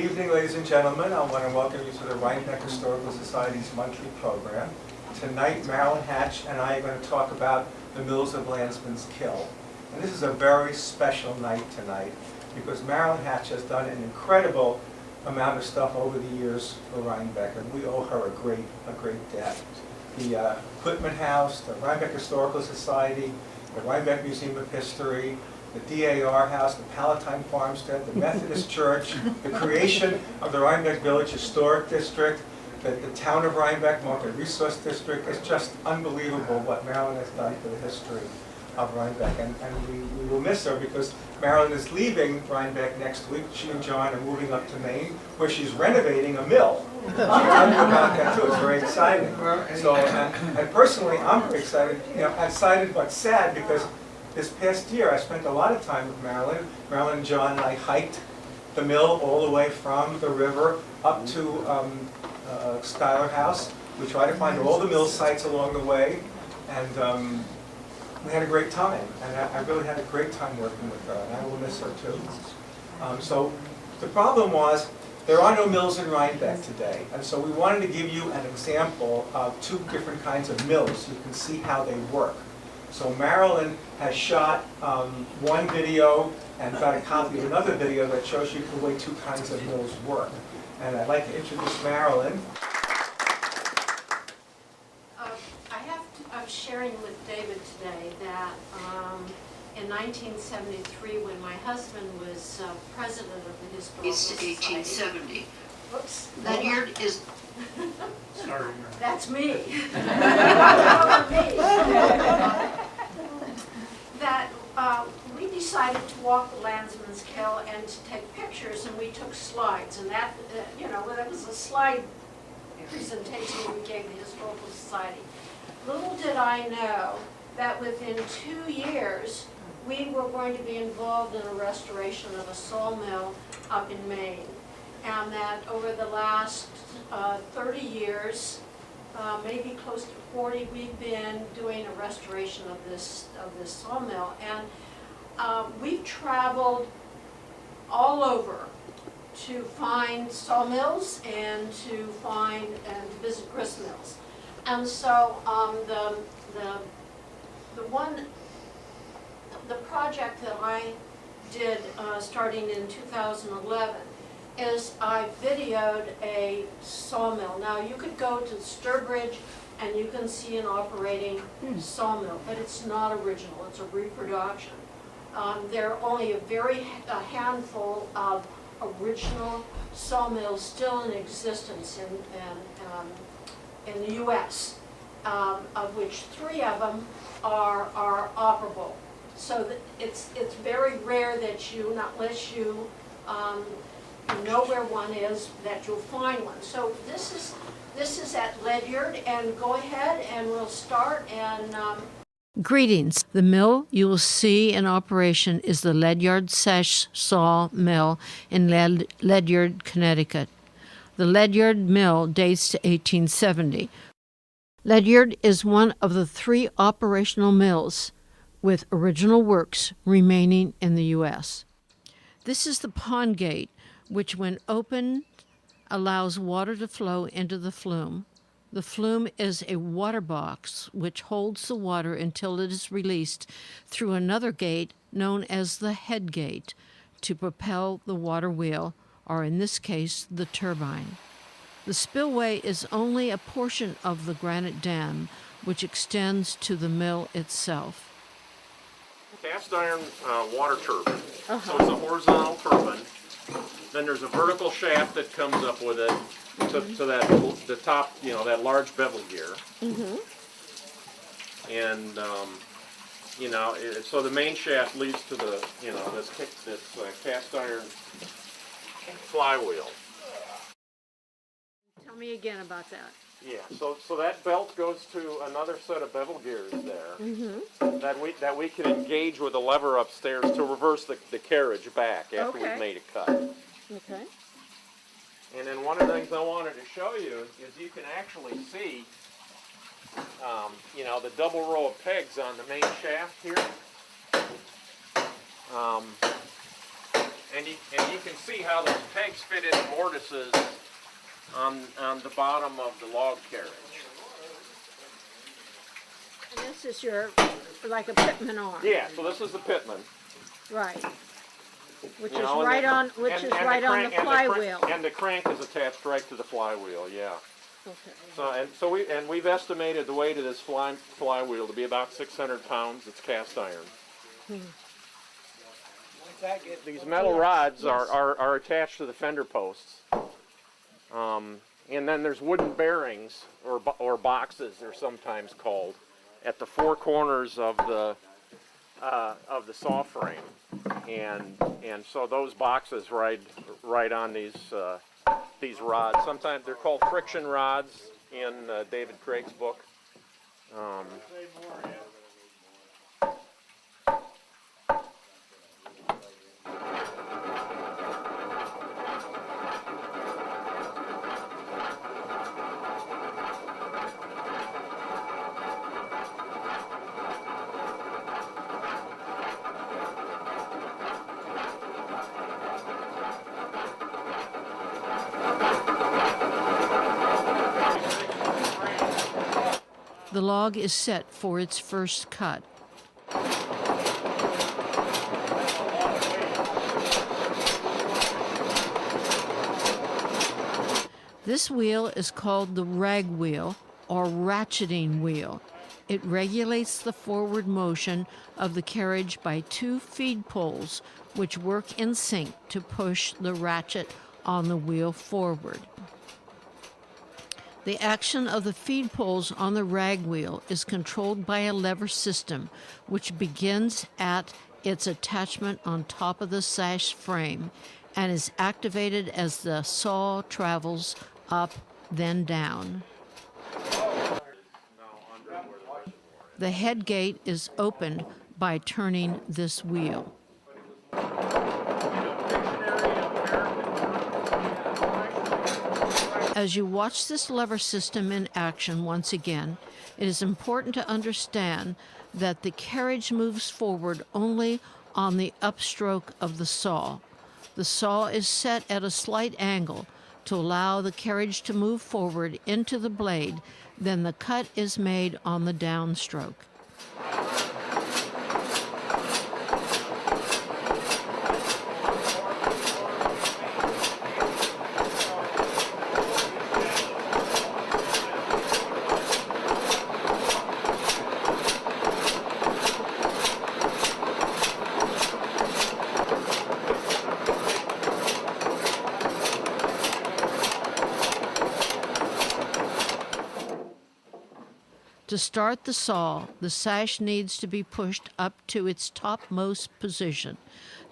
evening, ladies and gentlemen. I want to welcome you to the Rhinebeck Historical Society's monthly program. Tonight, Marilyn Hatch and I are going to talk about the Mills of Landsman's Kill. And this is a very special night tonight because Marilyn Hatch has done an incredible amount of stuff over the years for Rhinebeck, and we owe her a great debt. The Whitman House, the Rhinebeck Historical Society, the Rhinebeck Museum of History, the DAR House, the Palatine Farmstead, the Methodist Church, the creation of the Rhinebeck Village Historic District, the town of Rhinebeck Market Resource District. It's just unbelievable what Marilyn has done for the history of Rhinebeck. And we will miss her because Marilyn is leaving Rhinebeck next week. She and John are moving up to Maine, where she's renovating a mill. She'll tell you about that too. It's very exciting. So, and personally, I'm very excited. You know, excited but sad because this past year, I spent a lot of time with Marilyn. Marilyn, John, and I hiked the mill all the way from the river up to Schuyler House. We tried to find all the mill sites along the way, and we had a great time. And I really had a great time working with her, and I will miss her too. So the problem was, there are no mills in Rhinebeck today, and so we wanted to give you an example of two different kinds of mills so you can see how they work. So Marilyn has shot one video and got a copy of another video that shows you the way two kinds of mills work. And I'd like to introduce Marilyn. I'm sharing with David today that in 1973, when my husband was president of the Historical Society. It's 1870. Whoops. That year is... Sorry. That's me. That we decided to walk the Landsman's Kill and to take pictures, and we took slides, and that, that was a slide presentation we gave the Historical Society. Little did I know that within 2 years, we were going to be involved in a restoration of a sawmill up in Maine. And that over the last 30 years, maybe close to 40, we've been doing a restoration of this sawmill. And we've traveled all over to find sawmills and to find and to visit grist mills. And so the project that I did starting in 2011 is I videoed a sawmill. Now you could go to Sturbridge and you can see an operating sawmill, but it's not original, it's a reproduction. There are only a handful of original sawmills still in existence in the U.S., of which 3 of them are operable. So that it's very rare that unless you know where one is, that you'll find one. So this is at Ledyard, and go ahead and we'll start and. Greetings. The mill you will see in operation is the Ledyard Sash Saw Mill in Ledyard, Connecticut. The Ledyard Mill dates to 1870. Ledyard is one of the 3 operational mills with original works remaining in the U.S. This is the pond gate, which when opened allows water to flow into the flume. The flume is a water box which holds the water until it is released through another gate known as the head gate to propel the water wheel, or in this case, the turbine. The spillway is only a portion of the granite dam, which extends to the mill itself. Cast iron water turbine. So it's a horizontal turbine. Then there's a vertical shaft that comes up with it to the top, that large bevel gear. And so the main shaft leads to the this cast iron flywheel. Tell me again about that. Yeah, so that belt goes to another set of bevel gears there that we can engage with a lever upstairs to reverse the carriage back after we've made a cut. Okay. And then one of the things I wanted to show you is you can actually see, the double row of pegs on the main shaft here. And you can see how those pegs fit into mortises on the bottom of the log carriage. And this is your, like a pitman arm. Yeah, so this is the pitman. Right. Which You is know, right on, and which is the right on the crank- flywheel. And the crank is attached right to the flywheel, yeah. Okay. So we've estimated the weight of this flywheel to be about 600 pounds. It's cast iron. These metal rods are attached to the fender posts. And then there's wooden bearings, or boxes they're sometimes called, at the four corners of the saw frame. And so those boxes ride on these rods. Sometimes they're called friction rods in David Craig's book. The log is set for its first cut. This wheel is called the rag wheel or ratcheting wheel. It regulates the forward motion of the carriage by two feed poles which work in sync to push the ratchet on the wheel forward. The action of the feed poles on the rag wheel is controlled by a lever system, which begins at its attachment on top of the sash frame and is activated as the saw travels up, then down. The head gate is opened by turning this wheel. As you watch this lever system in action once again, it is important to understand that the carriage moves forward only on the upstroke of the saw. The saw is set at a slight angle to allow the carriage to move forward into the blade, then the cut is made on the downstroke. To start the saw, the sash needs to be pushed up to its topmost position.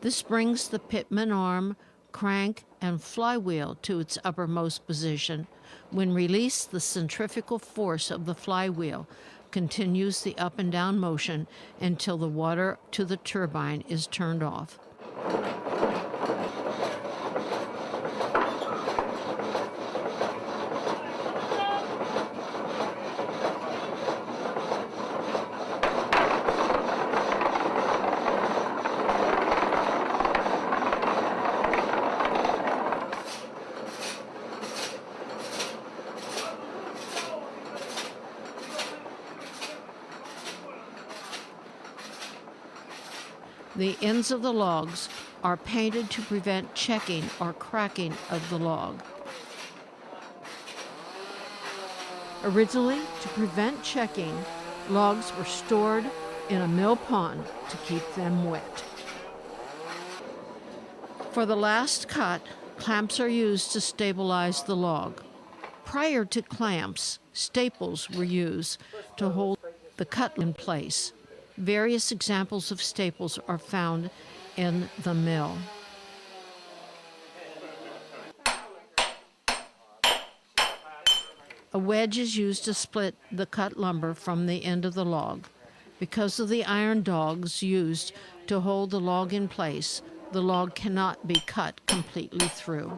This brings the pitman arm, crank, and flywheel to its uppermost position. When released, the centrifugal force of the flywheel continues the up and down motion until the water to the turbine is turned off. The ends of the logs are painted to prevent checking or cracking of the log. Originally, to prevent checking, logs were stored in a mill pond to keep them wet. For the last cut, clamps are used to stabilize the log. Prior to clamps, staples were used to hold the cut in place. Various examples of staples are found in the mill. A wedge is used to split the cut lumber from the end of the log. Because of the iron dogs used to hold the log in place, the log cannot be cut completely through.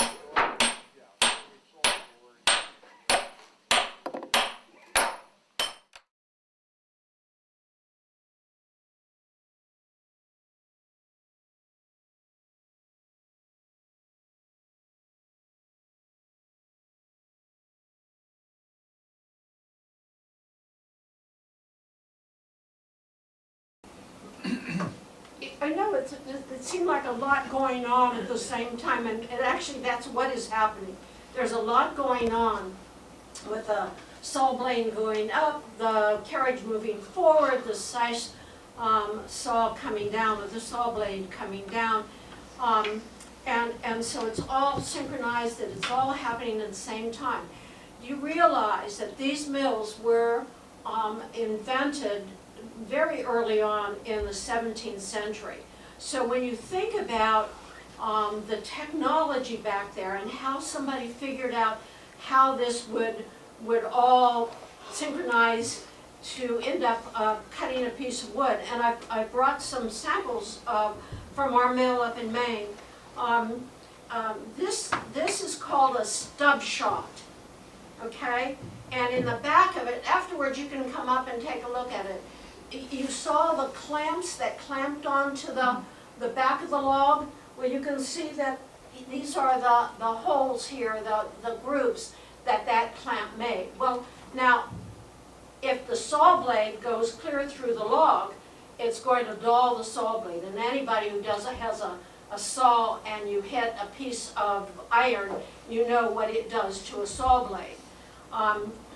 I know it seemed like a lot going on at the same time, and actually that's what is happening. There's a lot going on with the saw blade going up, the carriage moving forward, the sash saw coming down, with the saw blade coming down. And so it's all synchronized, and it's all happening at the same time. You realize that these mills were invented very early on in the 17th century. So when you think about the technology back there and how somebody figured out how this would all synchronize to end up cutting a piece of wood. And I brought some samples from our mill up in Maine. This is called a stub shot, okay? And in the back of it, afterwards you can come up and take a look at it. You saw the clamps that clamped onto the back of the log? Well, you can see that these are the holes here, the grooves that clamp made. Well, now, if the saw blade goes clear through the log, it's going to dull the saw blade. And anybody who has a saw and you hit a piece of iron, you know what it does to a saw blade.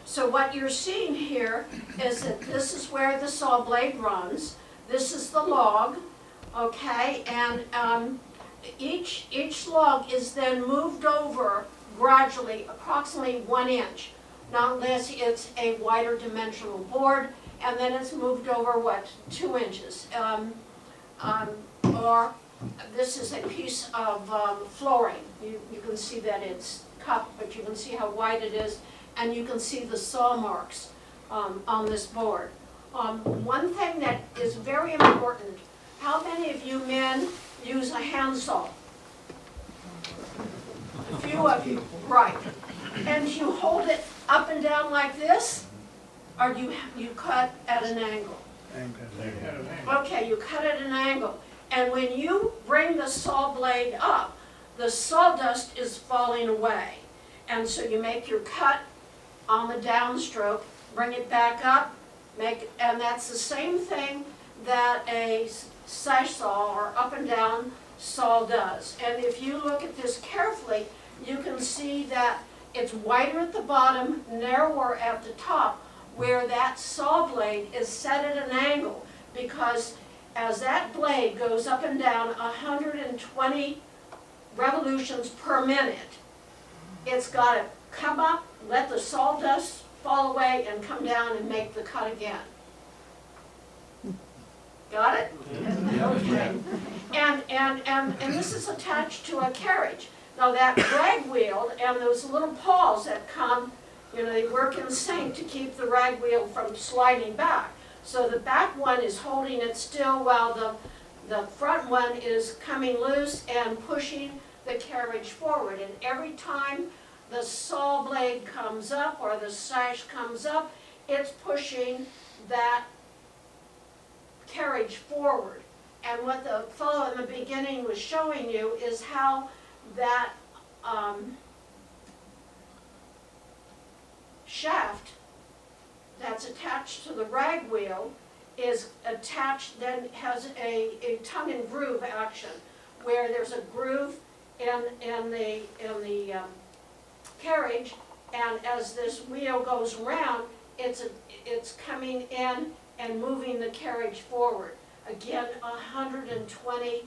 So what you're seeing here is that this is where the saw blade runs. This is the log, okay? And each log is then moved over gradually, approximately 1 inch. Not unless it's a wider dimensional board, and then it's moved over, what, 2 inches. Or this is a piece of flooring. You can see that it's cut, but you can see how wide it is, and you can see the saw marks on this board. One thing that is very important, how many of you men use a handsaw? A few of you, right. And you hold it up and down like this, or you cut at an angle? Okay, you cut at an angle. And when you bring the saw blade up, the sawdust is falling away. And so you make your cut on the downstroke, bring it back up, and that's the same thing that a sash saw or up and down saw does. And if you look at this carefully, you can see that it's wider at the bottom, narrower at the top, where that saw blade is set at an angle, because as that blade goes up and down 120 revolutions per minute, it's got to come up, let the sawdust fall away, and come down and make the cut again. Got it? Okay. And this is attached to a carriage. Now that rag wheel and those little paws that come, they work in sync to keep the rag wheel from sliding back. So the back one is holding it still while the front one is coming loose and pushing the carriage forward. And every time the saw blade comes up or the sash comes up, it's pushing that carriage forward. And what the fellow in the beginning was showing you is how that shaft that's attached to the rag wheel is attached, then has a tongue and groove action, where there's a groove in the carriage, and as this wheel goes around, it's coming in and moving the carriage forward. Again, 120,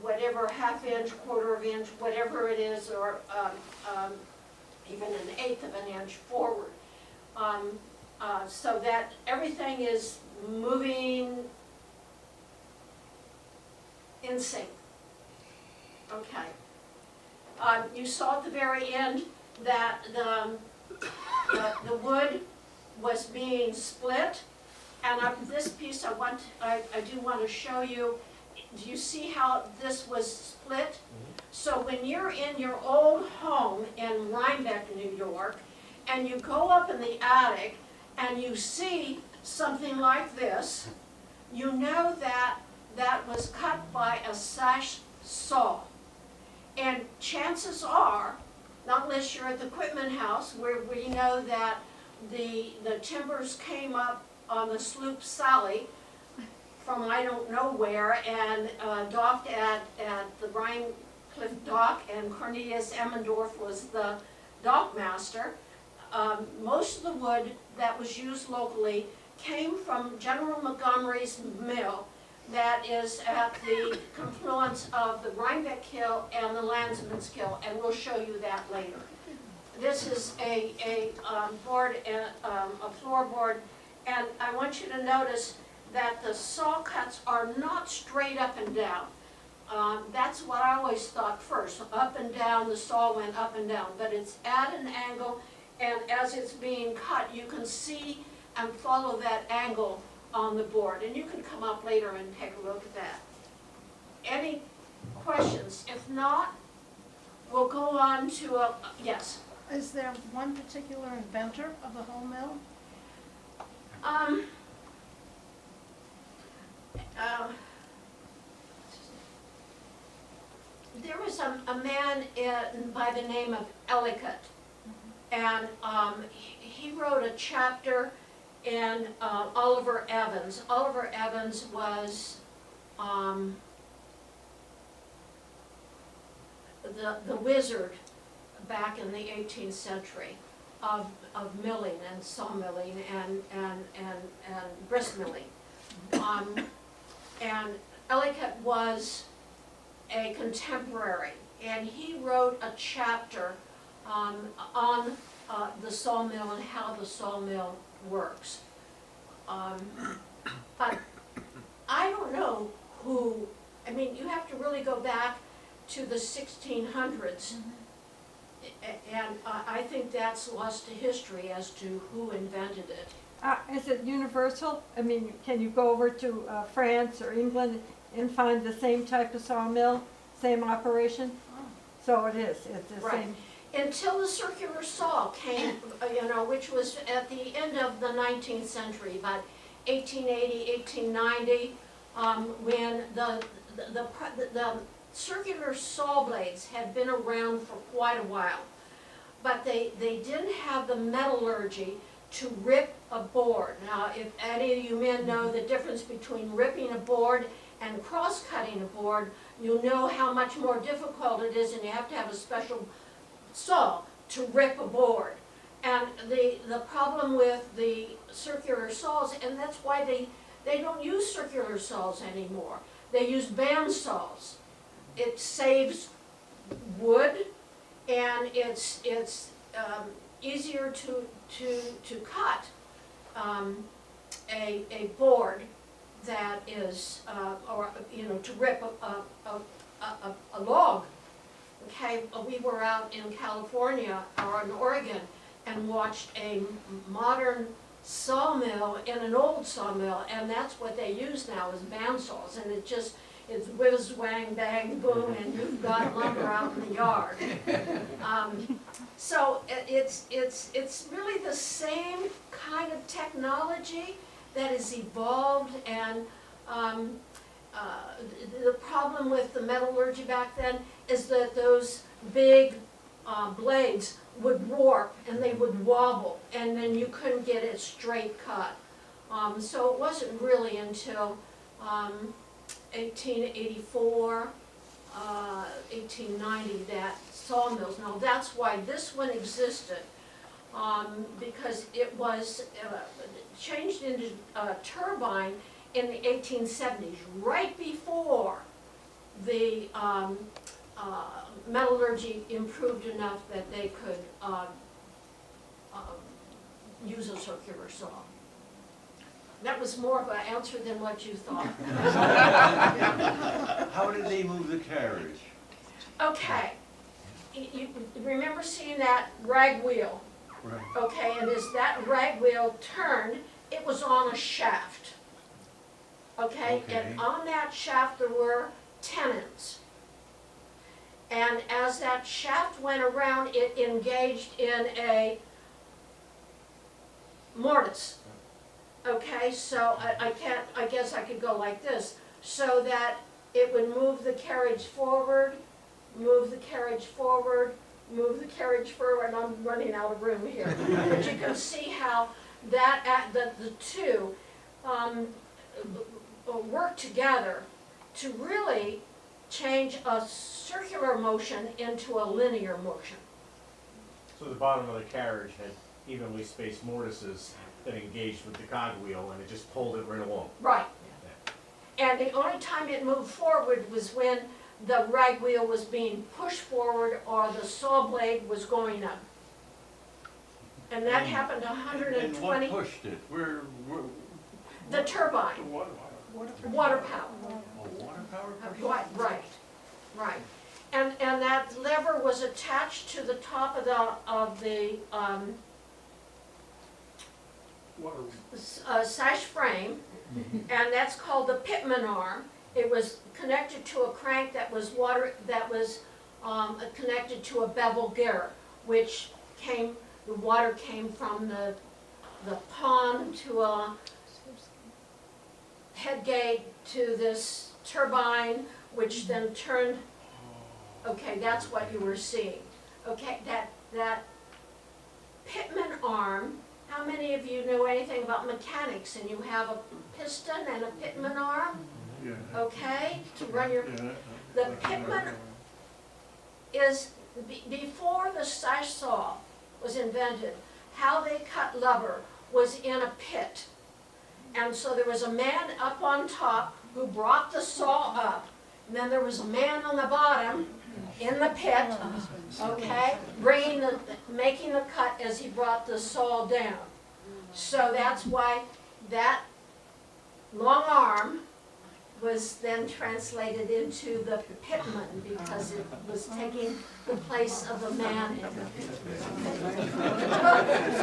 whatever, half inch, quarter of inch, whatever it is, or even an eighth of an inch forward. So that everything is moving in sync. Okay. You saw at the very end that the wood was being split, and this piece I do want to show you. Do you see how this was split? So when you're in your old home in Rhinebeck, New York, and you go up in the attic and you see something like this, you know that that was cut by a sash saw. And chances are, not unless you're at the equipment house where we know that the timbers came up on the sloop Sally from I don't know where and docked at the Rhine Cliff Dock, and Cornelius Emmendorf was the dock master. Most of the wood that was used locally came from General Montgomery's mill that is at the confluence of the Rhinebeck Kill and the Landsman's Kill, and we'll show you that later. This is a board, a floorboard, and I want you to notice that the saw cuts are not straight up and down. That's what I always thought first, up and down, the saw went up and down, but it's at an angle, and as it's being cut, you can see and follow that angle on the board, and you can come up later and take a look at that. Any questions? If not, we'll go on to yes. Is there one particular inventor of the whole mill? There was a man by the name of Ellicott, and he wrote a chapter in Oliver Evans. Oliver Evans was the wizard back in the 18th century of milling and sawmilling and grist milling. And Ellicott was a contemporary, and he wrote a chapter on the sawmill and how the sawmill works. But I don't know who, I mean, you have to really go back to the 1600s, and I think that's lost to history as to who invented it. Is it universal? I mean, can you go over to France or England and find the same type of sawmill, same operation? So it is, it's the Right. same. Until the circular saw came, which was at the end of the 19th century, about 1880, 1890, when the circular saw blades had been around for quite a while. But they didn't have the metallurgy to rip a board. Now, if any of you men know the difference between ripping a board and cross-cutting a board, you'll know how much more difficult it is, and you have to have a special saw to rip a board. And the problem with the circular saws, and that's why they don't use circular saws anymore. They use band saws. It saves wood, and it's easier to cut a board that is, to rip a log. Okay, we were out in California or in Oregon and watched a modern sawmill in an old sawmill, and that's what they use now is bandsaws, and it's whiz, wang, bang, boom, and you've got lumber out in the yard. So it's really the same kind of technology that has evolved, and the problem with the metallurgy back then is that those big blades would warp and they would wobble, and then you couldn't get it straight cut. So it wasn't really until 1884, 1890 that sawmills. Now that's why this one existed, because it was changed into a turbine in the 1870s, right before the metallurgy improved enough that they could use a circular saw. That was more of an answer than what you thought. How did they move the carriage? Okay, you remember seeing that rag wheel? Right. Okay, and as that rag wheel turned, it was on a shaft. Okay, and on that shaft there were tenons. And as that shaft went around, it engaged in a mortise. Okay, so I guess I could go like this, so that it would move the carriage forward, move the carriage forward, move the carriage forward, and I'm running out of room here. But you can see how that, the two, work together to really change a circular motion into a linear motion. So the bottom of the carriage had evenly spaced mortises that engaged with the cogwheel, and it just pulled it right along. Right. And the only time it moved forward was when the rag wheel was being pushed forward or the saw blade was going up. And that happened And 120, what pushed it? Where, the turbine, water power. water power pushed it? Right. And that lever was attached to the top of the sash frame, and that's called the pitman arm. It was connected to a crank that was connected to a bevel gear, which the water came from the pond to a head gate to this turbine, which then turned. Okay, that's what you were seeing. Okay, that pitman arm. How many of you know anything about mechanics and you have a piston and a pitman arm? Yeah. Okay, to run your, Yeah. the pitman is, before the sash saw was invented, how they cut rubber was in a pit. And so there was a man up on top who brought the saw up, and then there was a man on the bottom in the pit, okay, making the cut as he brought the saw down. So that's why that long arm was then translated into the pitman, because it was taking the place of the man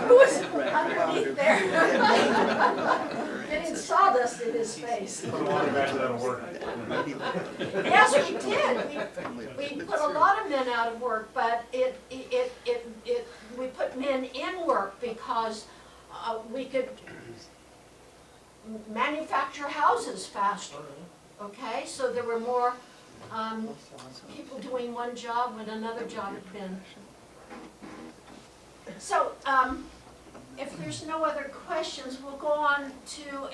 who was underneath there, getting sawdust in his face. Put a lot of that that'll work. Yes, we did. We put a lot of men out of work, but we put men in work because we could manufacture houses faster. Okay, so there were more people doing one job when another job had been. So if there's no other questions, we'll go on to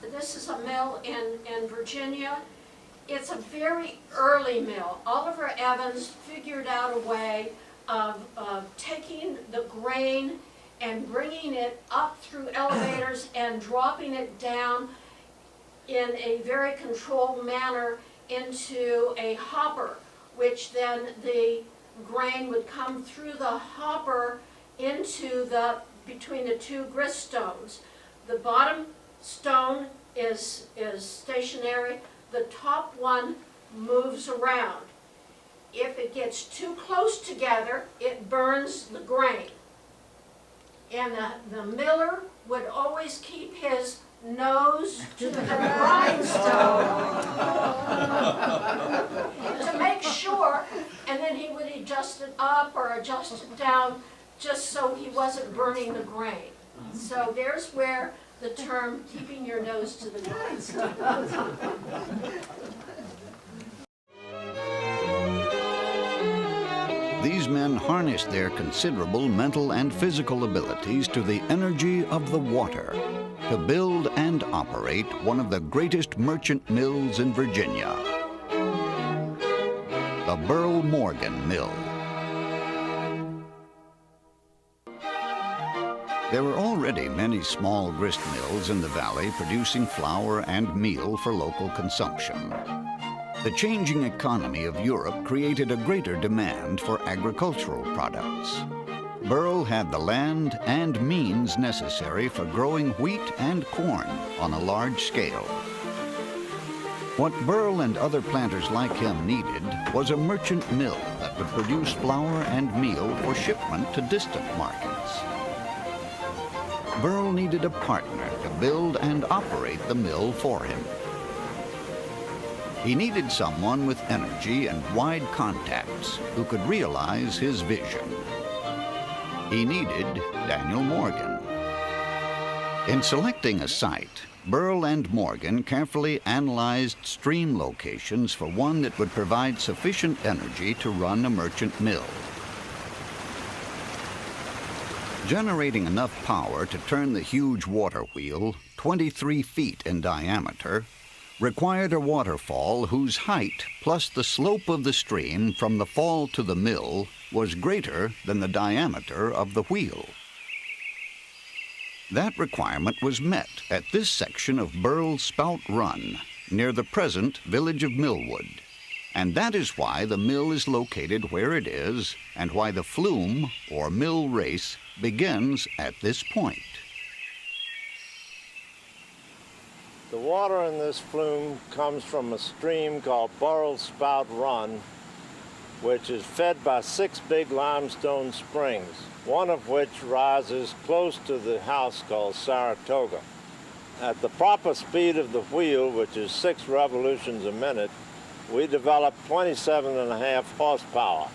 this is a mill in Virginia. It's a very early mill. Oliver Evans figured out a way of taking the grain and bringing it up through elevators and dropping it down in a very controlled manner into a hopper, which then the grain would come through the hopper into between the two grist stones. The bottom stone is stationary, the top one moves around. If it gets too close together, it burns the grain. And the miller would always keep his nose to the grindstone to make sure, and then he would adjust it up or adjust it down just so he wasn't burning the grain. So there's where the term keeping your nose to the grindstone. These men harnessed their considerable mental and physical abilities to the energy of the water to build and operate one of the greatest merchant mills in Virginia, the Burl Morgan Mill. There were already many small grist mills in the valley producing flour and meal for local consumption. The changing economy of Europe created a greater demand for agricultural products. Burl had the land and means necessary for growing wheat and corn on a large scale. What Burl and other planters like him needed was a merchant mill that would produce flour and meal for shipment to distant markets. Burl needed a partner to build and operate the mill for him. He needed someone with energy and wide contacts who could realize his vision. He needed Daniel Morgan. In selecting a site, Burl and Morgan carefully analyzed stream locations for one that would provide sufficient energy to run a merchant mill. Generating enough power to turn the huge water wheel 23 feet in diameter, required a waterfall whose height plus the slope of the stream from the fall to the mill was greater than the diameter of the wheel. That requirement was met at this section of Burl's Spout Run, near the present village of Millwood. And that is why the mill is located where it is, and why the flume, or mill race, begins at this point. The water in this flume comes from a stream called Burl's Spout Run, which is fed by 6 big limestone springs, one of which rises close to the house called Saratoga. At the proper speed of the wheel, which is 6 revolutions a minute, we develop 27.5 horsepower.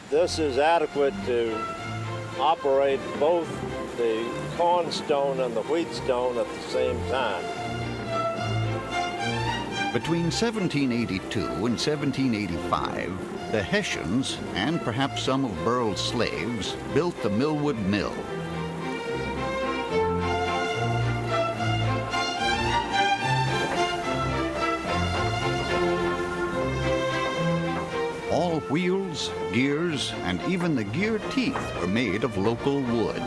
This is adequate to operate both the cornstone and the wheatstone at the same time. Between 1782 and 1785, the Hessians, and perhaps some of Burl's slaves, built the Millwood Mill. All wheels, gears, and even the gear teeth were made of local wood,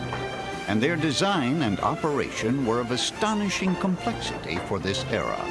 and their design and operation were of astonishing complexity for this era.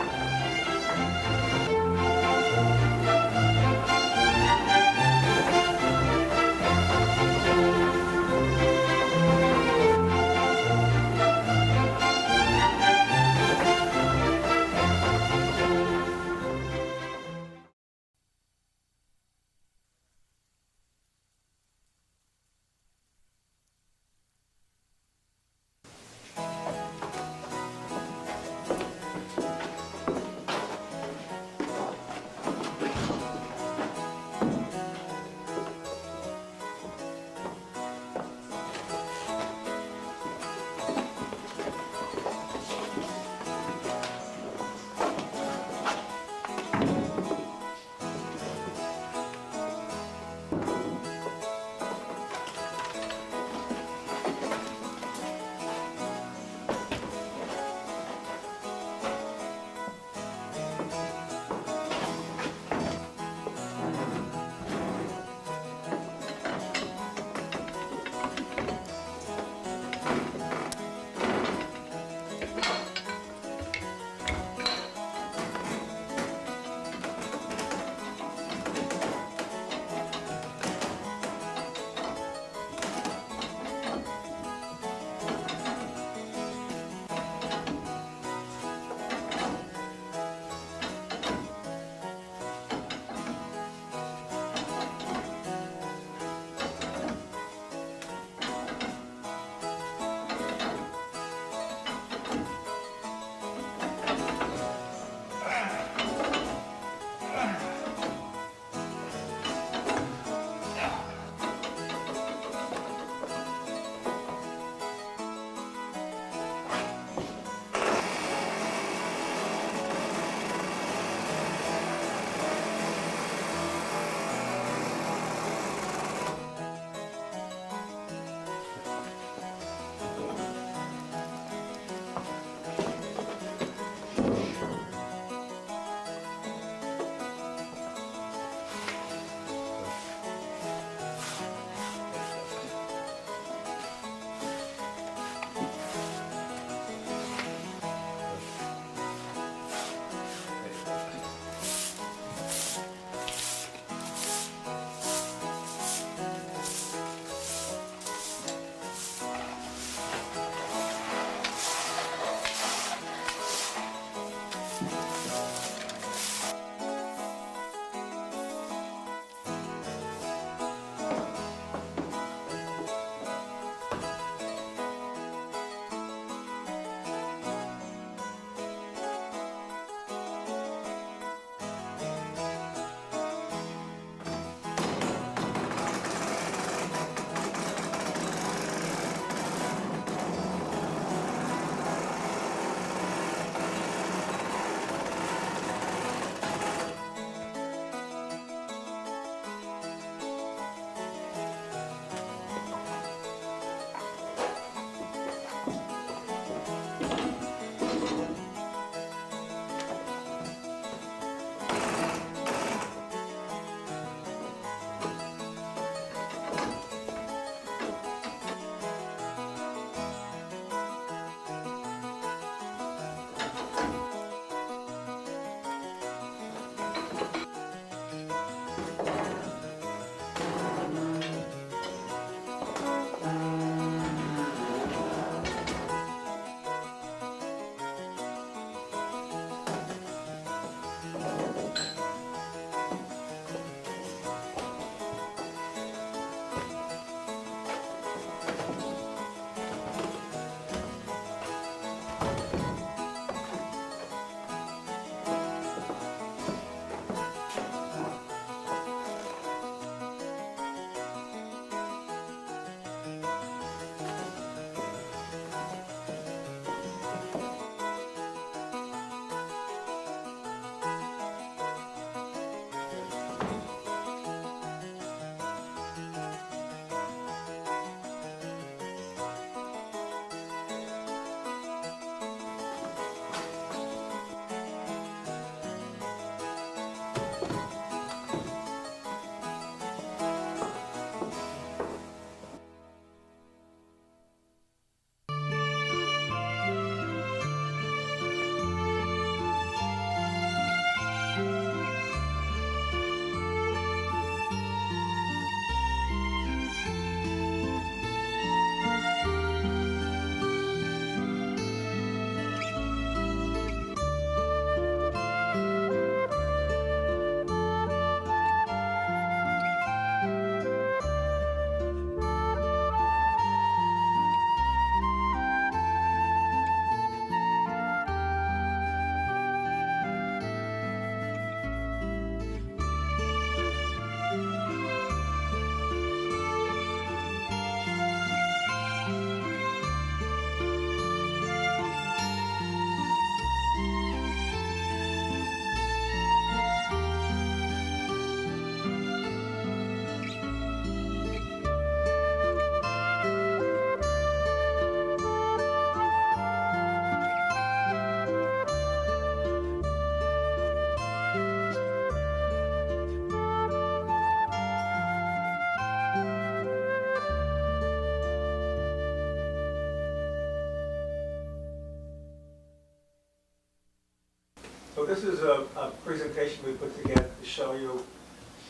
So this is a presentation we put together to show you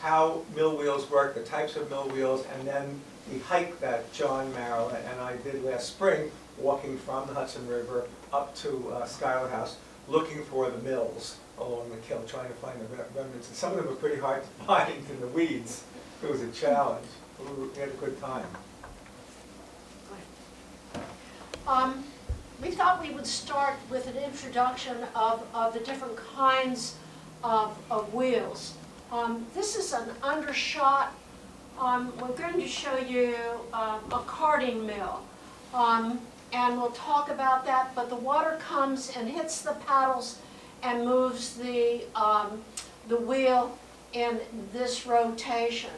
how mill wheels work, the types of mill wheels, and then the hike that John Merrill and I did last spring, walking from the Hudson River up to Schuyler House, looking for the mills along the kill, trying to find the remnants. And some of them were pretty hard to find in the weeds. It was a challenge. We had a good time. We thought we would start with an introduction of the different kinds of wheels. This is an undershot. We're going to show you a carding mill, and we'll talk about that, but the water comes and hits the paddles and moves the wheel in this rotation.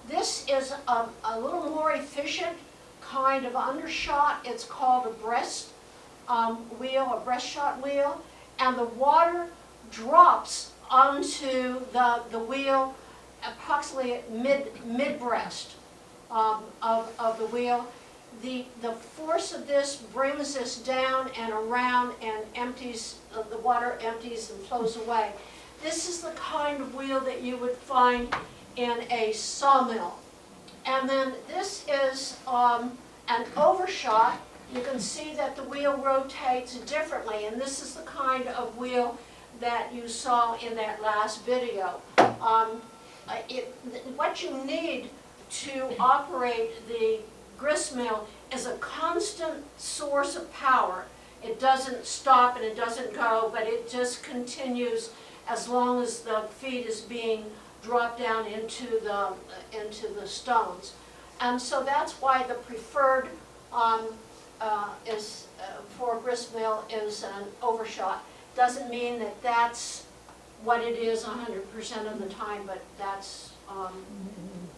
This is a little more efficient kind of undershot. It's called a breast wheel, a breast shot wheel, and the water drops onto the wheel approximately at mid-breast of the wheel. The force of this brings this down and around and empties, the water empties and flows away. This is the kind of wheel that you would find in a sawmill. And then this is an overshot. You can see that the wheel rotates differently, and this is the kind of wheel that you saw in that last video. What you need to operate the grist mill is a constant source of power. It doesn't stop and it doesn't go, but it just continues as long as the feed is being dropped down into the stones. And so that's why the preferred for a grist mill is an overshot. Doesn't mean that that's what it is 100% of the time, but that's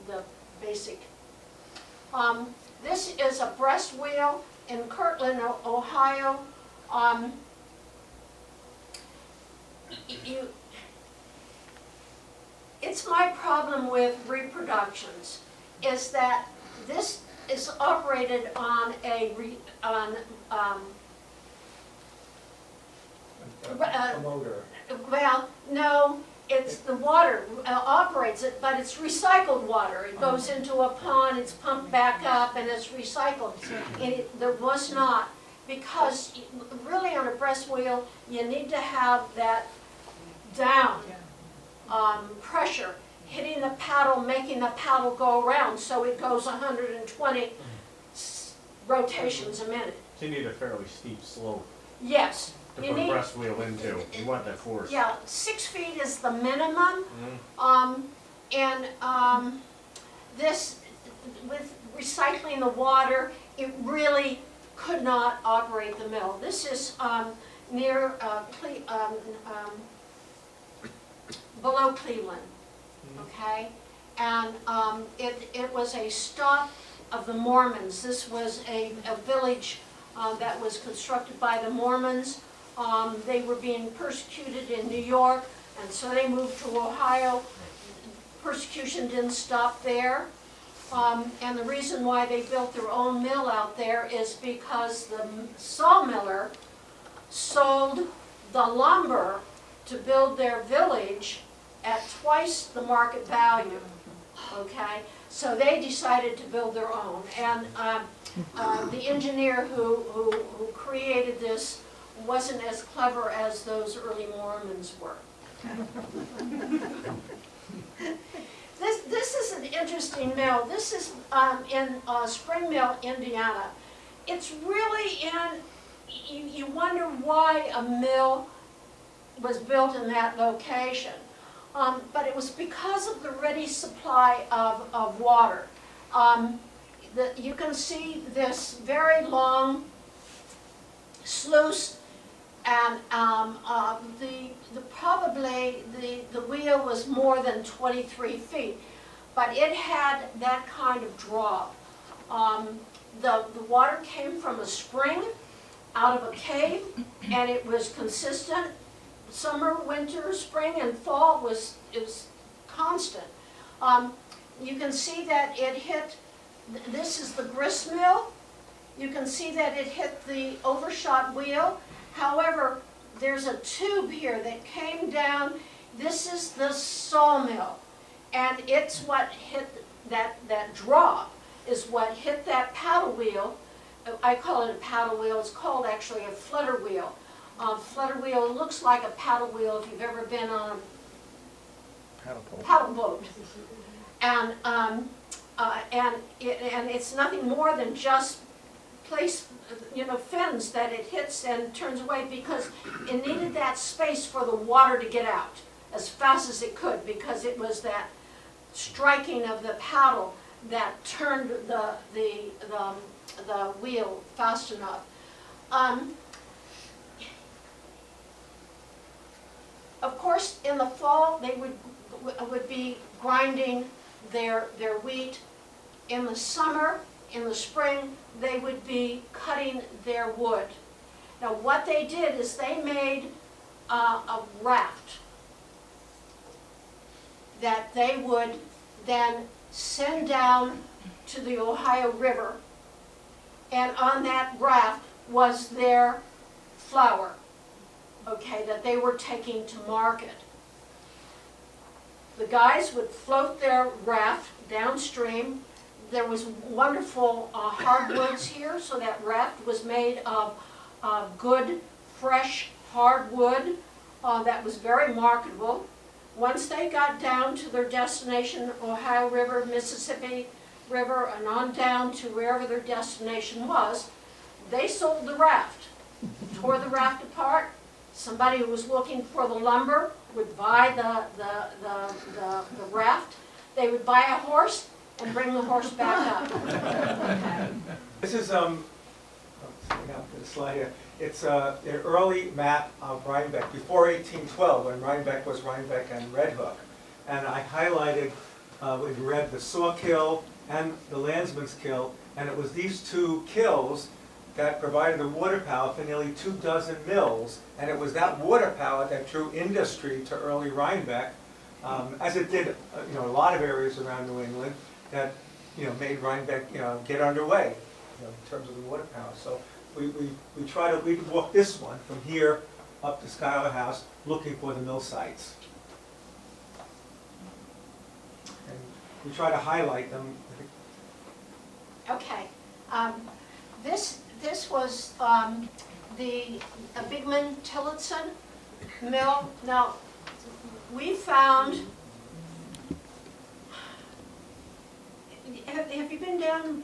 the basic. This is a breast wheel in Kirtland, Ohio. It's my problem with reproductions is that this is operated on a motor. well, no, it's the water operates it, but it's recycled water. It goes into a pond, it's pumped back up, and it's recycled. And there was not, because really on a breast wheel, you need to have that down pressure hitting the paddle, making the paddle go around, so it goes 120 rotations a minute. So you need a fairly steep slope Yes. to put a breast wheel into. You want that force. Yeah, 6 feet is the minimum. This, with recycling the water, it really could not operate the mill. This is near below Cleveland, okay? And it was a stop of the Mormons. This was a village that was constructed by the Mormons. They were being persecuted in New York, and so they moved to Ohio. Persecution didn't stop there. And the reason why they built their own mill out there is because the sawmiller sold the lumber to build their village at twice the market value, okay? So they decided to build their own. And the engineer who created this wasn't as clever as those early Mormons were. This is an interesting mill. This is in Spring Mill, Indiana. It's really you wonder why a mill was built in that location. But it was because of the ready supply of water. You can see this very long sluice, and probably the wheel was more than 23 feet, but it had that kind of drop. The water came from a spring out of a cave, and it was consistent. Summer, winter, spring, and fall it was constant. You can see that it hit, this is the grist mill. You can see that it hit the overshot wheel. However, there's a tube here that came down. This is the sawmill, and it's what hit that drop is what hit that paddle wheel. I call it a paddle wheel. It's called actually a flutter wheel. Flutter wheel looks like a paddle wheel if you've ever been on a paddle boat. And it's nothing more than just fins that it hits and turns away, because it needed that space for the water to get out as fast as it could, because it was that striking of the paddle that turned the wheel fast enough. Of course, in the fall, they would be grinding their wheat. In the summer, in the spring, they would be cutting their wood. Now, what they did is they made a raft that they would then send down to the Ohio River, and on that raft was their flour, okay, that they were taking to market. The guys would float their raft downstream. There was wonderful hardwoods here, so that raft was made of good, fresh hardwood that was very marketable. Once they got down to their destination, Ohio River, Mississippi River, and on down to wherever their destination was, they sold the raft, tore the raft apart. Somebody who was looking for the lumber would buy the raft. They would buy a horse and bring the horse back up. Okay. This is, the slide here. It's an early map of Rhinebeck, before 1812, when Rhinebeck was Rhinebeck and Red Hook. And I highlighted with red the Saw Kill and the Landsman's Kill, and it was these two kills that provided the water power for nearly 24 mills, and it was that water power that drew industry to early Rhinebeck, as it did a lot of areas around New England, that made Rhinebeck get underway in terms of the water power. So we walk this one from here up to Schuyler House looking for the mill sites. And we try to highlight them. Okay. This was the Bigman Tillotson mill. Now, we found. Have you been down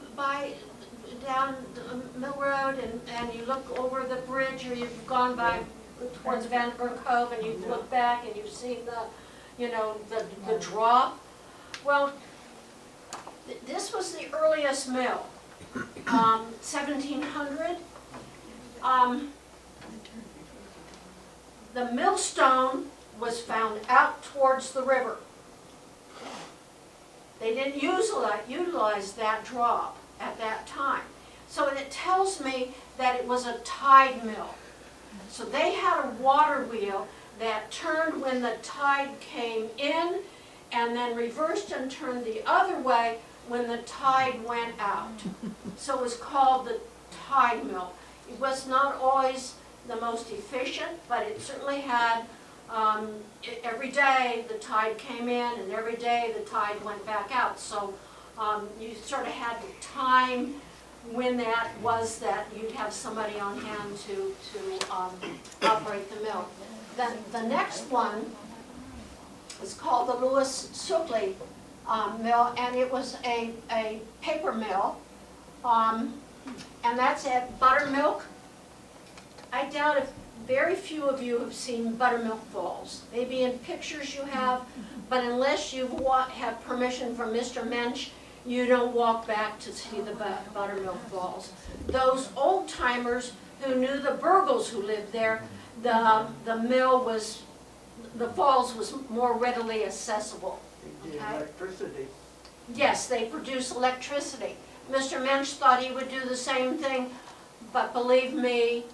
Mill Road and you look over the bridge, or you've gone by towards Vandenberg Cove and you've looked back and you've seen the drop? Well, this was the earliest mill, 1700. The millstone was found out towards the river. They didn't utilize that drop at that time. So it tells me that it was a tide mill. So they had a water wheel that turned when the tide came in, and then reversed and turned the other way when the tide went out. So it was called the tide mill. It was not always the most efficient, but it certainly had, every day the tide came in and every day the tide went back out. So you sort of had the time when that was that you'd have somebody on hand to operate the mill. Then the next one is called the Lewis Suckley mill, and it was a paper mill, and that's at Buttermilk. I doubt if very few of you have seen Buttermilk Falls. Maybe in pictures you have, but unless you have permission from Mr. Mensch, you don't walk back to see the Buttermilk Falls. Those old timers who knew the Burgles who lived there, the mill was, the falls was more readily accessible. The electricity. Yes, they produce electricity. Mr. Mensch thought he would do the same thing, but believe me,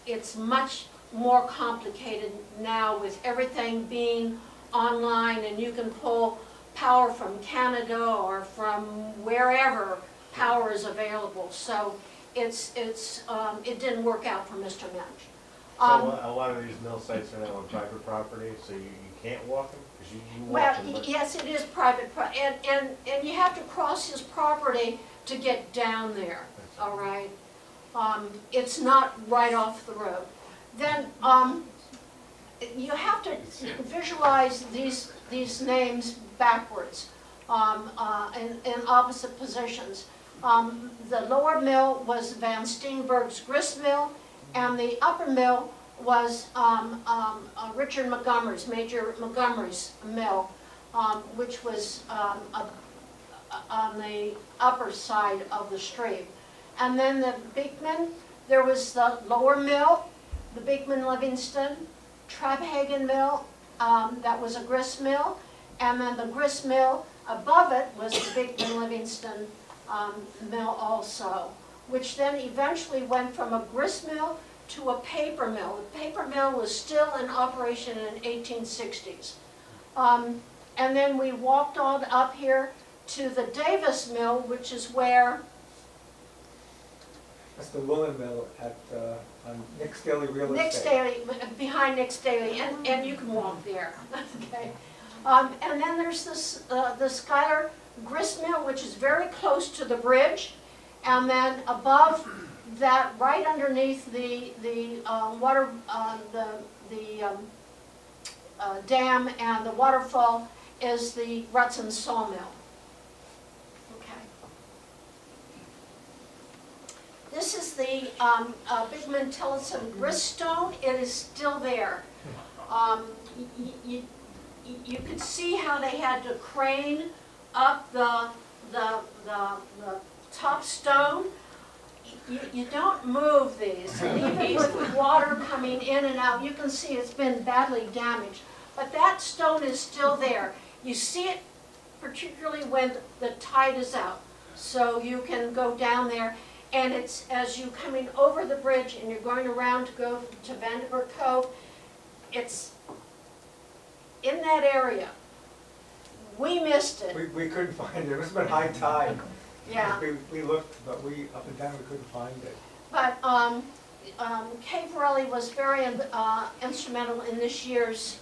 it's much more complicated now with everything being online, and you can pull power from Canada or from wherever power is available. So it didn't work out for Mr. So Um, a lot of these mill sites are now on private property, so you can't walk them? Because you Well, walk them, but yes, it is private, and you have to cross his property to get down there, all right? It's not right off the road. Then, you have to visualize these names backwards, in opposite positions. The lower mill was Van Steenberg's grist mill, and the upper mill was Richard Montgomery's, Major Montgomery's mill, which was on the upper side of the stream. And then the Beekman, there was the lower mill, the Beekman Livingston, Trabhagen mill, that was a grist mill, and then the grist mill above it was the Beekman Livingston mill also, which then eventually went from a grist mill to a paper mill. The paper mill was still in operation in the 1860s. And then we walked on up here to the Davis Mill, which is where, That's the woolen mill at, on Nick's Daily Real Estate. Nick's Daily, behind Nick's Daily, and you can walk there, okay? And then there's this, the Schuyler Grist Mill, which is very close to the bridge, and then above that, right underneath the water, dam and the waterfall is the Rutson Sawmill. Okay. This is the Bigman Tillotson grist stone. It is still there. You could see how they had to crane up the top stone. You don't move these, and even with water coming in and out, you can see it's been badly damaged. But that stone is still there. You see it particularly when the tide is out. So you can go down there, and it's as you coming over the bridge and you're going around to go to Vandenberg Cove, it's in that area. We missed it. We couldn't find it. It must have been high tide. Yeah. We looked, but up and down, we couldn't find it. But Kay Varelli was very instrumental in this year's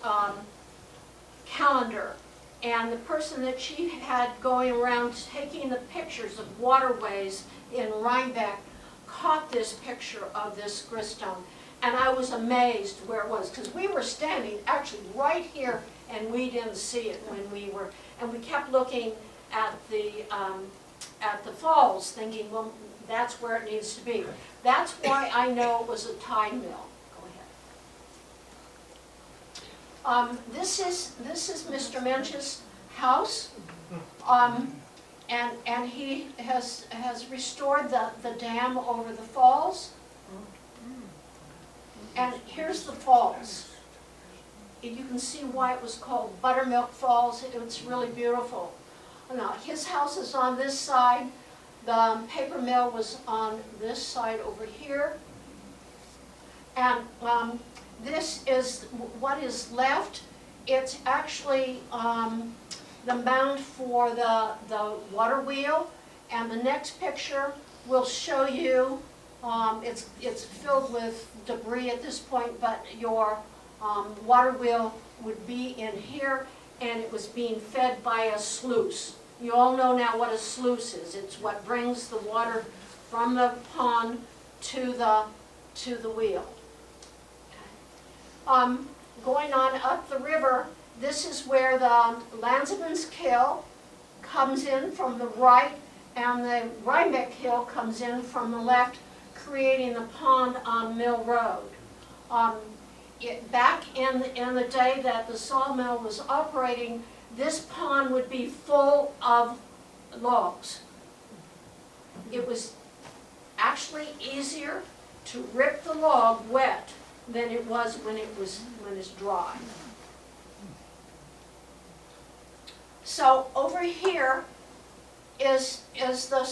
calendar. And the person that she had going around taking the pictures of waterways in Rhinebeck caught this picture of this griststone. And I was amazed where it was, because we were standing actually right here and we didn't see it when we were, and we kept looking at the falls thinking, well, that's where it needs to be. That's why I know it was a tide mill. Go ahead. This is Mr. Mensch's house, and he has restored the dam over the falls. And here's the falls. You can see why it was called Buttermilk Falls. It's really beautiful. Now, his house is on this side. The paper mill was on this side over here. And this is what is left. It's actually the mound for the water wheel. And the next picture will show you, it's filled with debris at this point, but your water wheel would be in here, and it was being fed by a sluice. You all know now what a sluice is. It's what brings the water from the pond to the wheel. Going on up the river, this is where the Landsman's Kill comes in from the right, and the Rhinebeck Hill comes in from the left, creating the pond on Mill Road. Back in the day that the sawmill was operating, this pond would be full of logs. It was actually easier to rip the log wet than it was when it's dry. So over here is the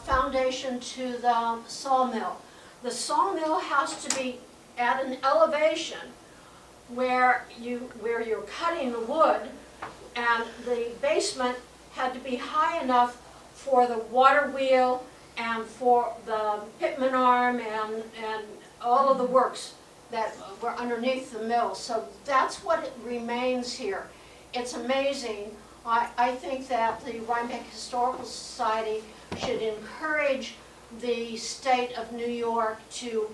foundation to the sawmill. The sawmill has to be at an elevation where you're cutting the wood, and the basement had to be high enough for the water wheel and for the pitman arm and all of the works that were underneath the mill. So that's what it remains here. It's amazing. I think that the Rhinebeck Historical Society should encourage the state of New York to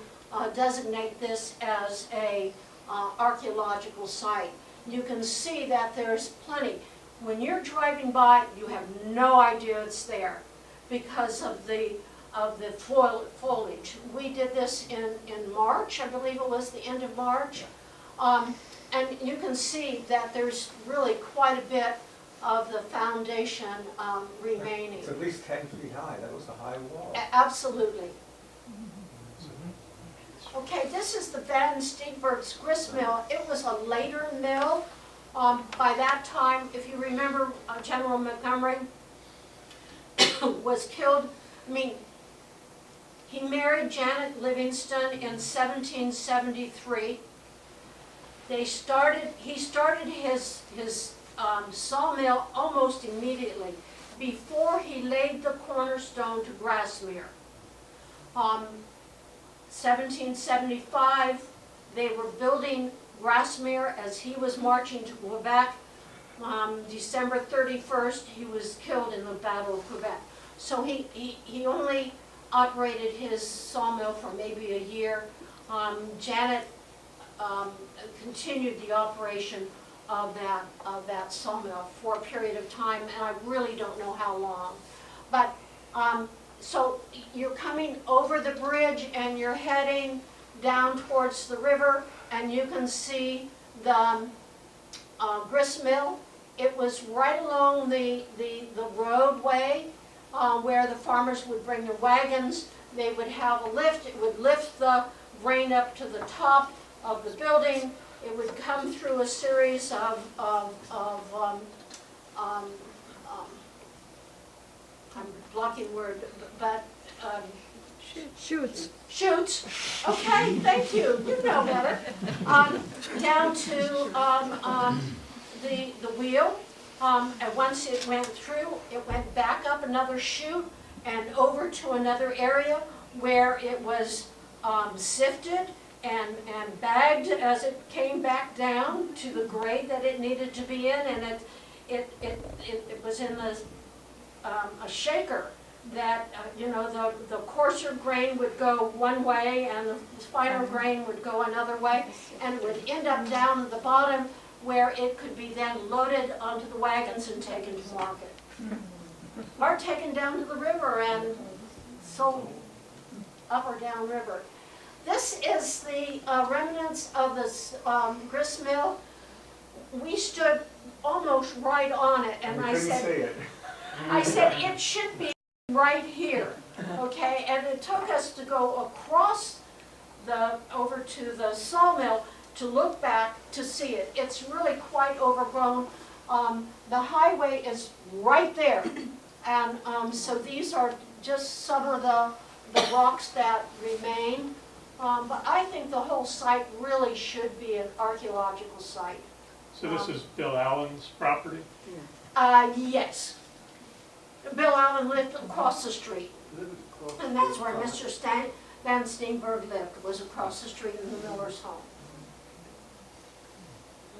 designate this as a archaeological site. You can see that there's plenty. When you're driving by, you have no idea it's there because of the foliage. We did this in March, I believe it was the end of March. And you can see that there's really quite a bit of the foundation remaining. It's at least 10 feet high. That was a high wall. Absolutely. Okay, this is the Van Steenberg's grist mill. It was a later mill. By that time, if you remember, General Montgomery was killed. I mean, he married Janet Livingston in 1773. He started his sawmill almost immediately before he laid the cornerstone to Grassmere. 1775, they were building Grassmere as he was marching to Quebec. December 31st, he was killed in the Battle of Quebec. So he only operated his sawmill for maybe a year. Janet continued the operation of that sawmill for a period of time, and I really don't know how long. But so you're coming over the bridge and you're heading down towards the river, and you can see the grist mill. It was right along the roadway where the farmers would bring their wagons. They would have a lift. It would lift the grain up to the top of the building. It would come through a series of I'm blocking word, but Shoots. chutes. Okay, thank you. You know better. Down to the wheel. And once it went through, it went back up another chute and over to another area where it was sifted and bagged as it came back down to the grade that it needed to be in, and it was in a shaker that the coarser grain would go one way and the finer grain would go another way, and it would end up down at the bottom where it could be then loaded onto the wagons and taken to market, or taken down to the river and sold up or down river. This is the remnants of this grist mill. We stood almost right on it, and I said, it should be right here, okay? And it took us to go across over to the sawmill to look back to see it. It's really quite overgrown. The highway is right there, and so these are just some of the rocks that remain. But I think the whole site really should be an archaeological site. So this is Bill Allen's property? Yes. Bill Allen lived across the street, and that's where Mr. Van Steenberg lived, was across the street in the miller's home.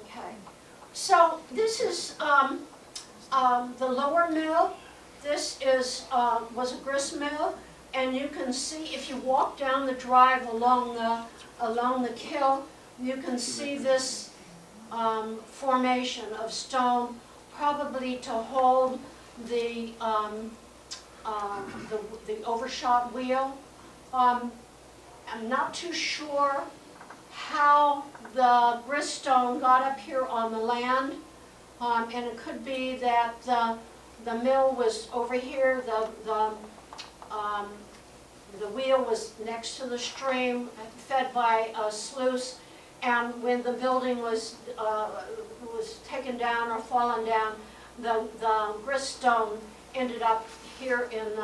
Okay. So this is the lower mill. This was a grist mill. And you can see, if you walk down the drive along the kill, you can see this formation of stone, probably to hold the overshot wheel. I'm not too sure how the grist stone got up here on the land, and it could be that the mill was over here. The wheel was next to the stream, fed by a sluice, and when the building was taken down or fallen down, the grist stone ended up here in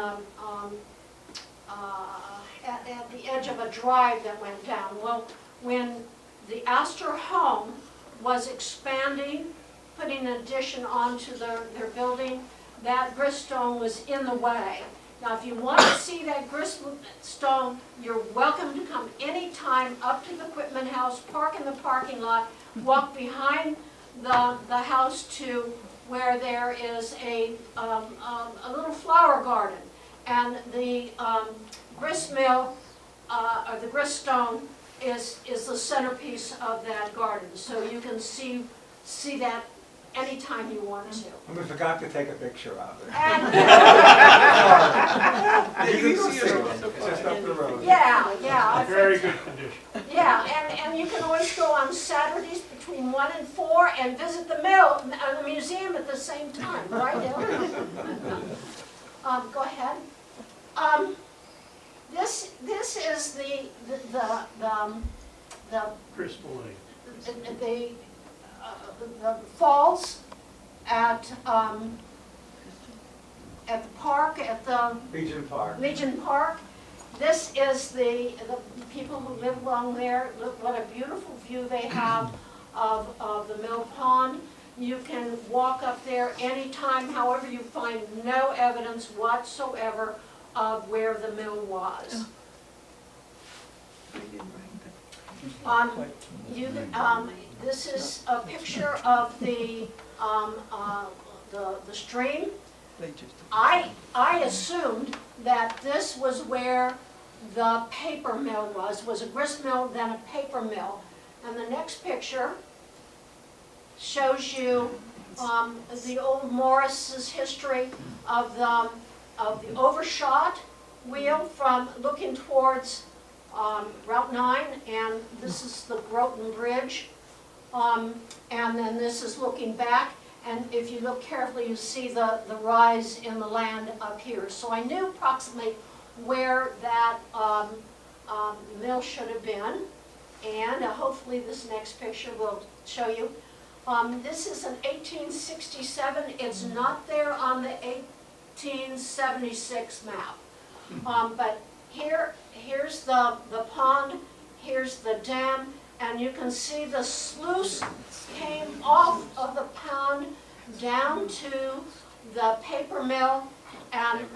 at the edge of a drive that went down. Well, when the Astor home was expanding, putting an addition onto their building, that grist stone was in the way. Now, if you want to see that griststone, you're welcome to come anytime up to the equipment house, park in the parking lot, walk behind the house to where there is a little flower garden. And the grist mill, or the griststone, is the centerpiece of that garden. So you can see that anytime you want to. And we forgot to take a picture of it. And, You can see it, it's just up the road. yeah. Very good condition. Yeah, and you can always go on Saturdays between 1 and 4 and visit the mill, the museum at the same time, right, Ellen? Go ahead. This is the Crystal Lake. the falls at the park, at the Legion Park. Legion Park. This is the people who live along there. Look what a beautiful view they have of the mill pond. You can walk up there anytime, however, you find no evidence whatsoever of where the mill was. This is a picture of the stream. I assumed that this was where the paper mill was a grist mill, then a paper mill. And the next picture shows you the old Morris's history of the overshot wheel from looking towards Route 9, and this is the Groton Bridge. And then this is looking back, and if you look carefully, you see the rise in the land up here. So I knew approximately where that mill should have been, and hopefully this next picture will show you. This is an 1867. It's not there on the 1876 map. But here's the pond, here's the dam, and you can see the sluice came off of the pond down to the paper mill, and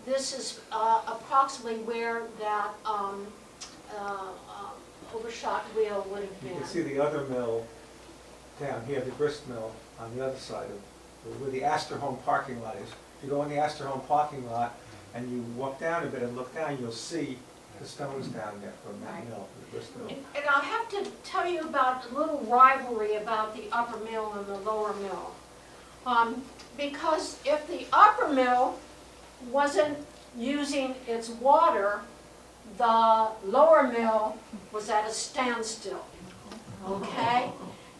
this is approximately where that overshot wheel would have You been. can see the other mill down here, the grist mill, on the other side of where the Astor Home parking lot is. If you go in the Astor Home parking lot and you walk down a bit and look down, you'll see the stones down there from that mill, the grist mill. And I'll have to tell you about a little rivalry about the upper mill and the lower mill. Because if the upper mill wasn't using its water, the lower mill was at a standstill, okay?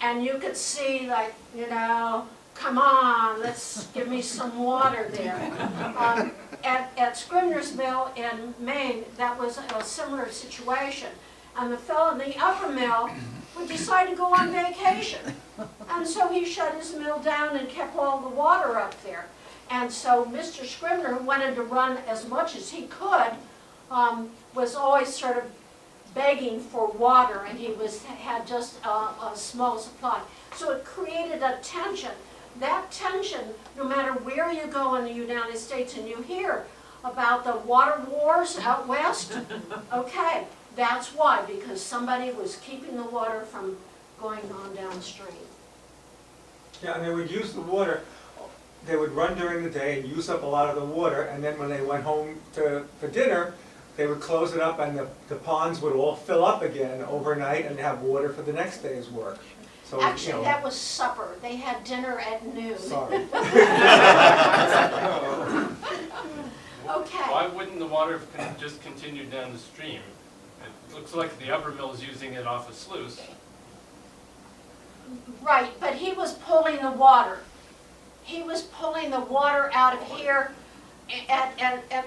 And you could see, like, you know, come on, let's give me some water there. At Scribner's Mill in Maine, that was a similar situation. And the fellow in the upper mill would decide to go on vacation. And so he shut his mill down and kept all the water up there. And so Mr. Scribner, who wanted to run as much as he could, was always sort of begging for water, and he had just a small supply. So it created a tension. That tension, no matter where you go in the United States and you hear about the water wars out west, okay, that's why, because somebody was keeping the water from going on downstream. Yeah, and they would use the water, they would run during the day and use up a lot of the water, and then when they went home for dinner, they would close it up and the ponds would all fill up again overnight and have water for the next day's work. So, Actually, you know, that was supper. They had dinner at noon. sorry. Okay. Why wouldn't the water have just continued down the stream? It looks like the upper mill is using it off a sluice. Right, but he was pulling the water. He was pulling the water out of here at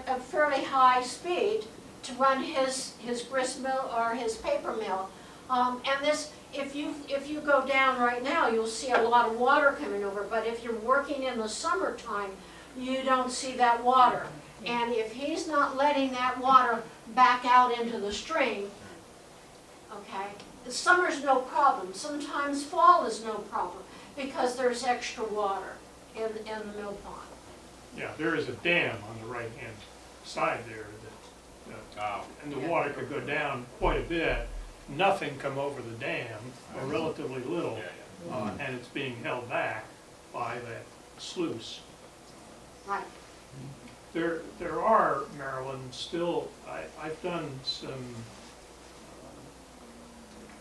a fairly high speed to run his grist mill or his paper mill. And this, if you go down right now, you'll see a lot of water coming over, but if you're working in the summertime, you don't see that water. And if he's not letting that water back out into the stream, okay, summer's no problem. Sometimes fall is no problem because there's extra water in the mill pond. Yeah, there is a dam on the right hand side there that, and the water could go down quite a bit. Nothing come over the dam, or relatively little, and it's being held back by that sluice. Right. There are, Marilyn, still, I've done some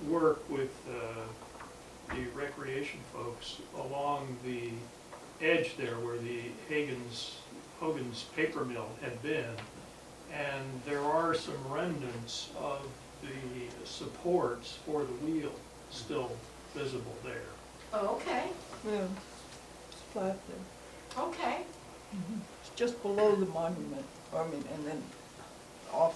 work with the recreation folks along the edge there where the Hogan's paper mill had been, and there are some remnants of the supports for the wheel still visible there. Oh, okay, Yeah, it's flat there. okay. It's just below the monument, and then off,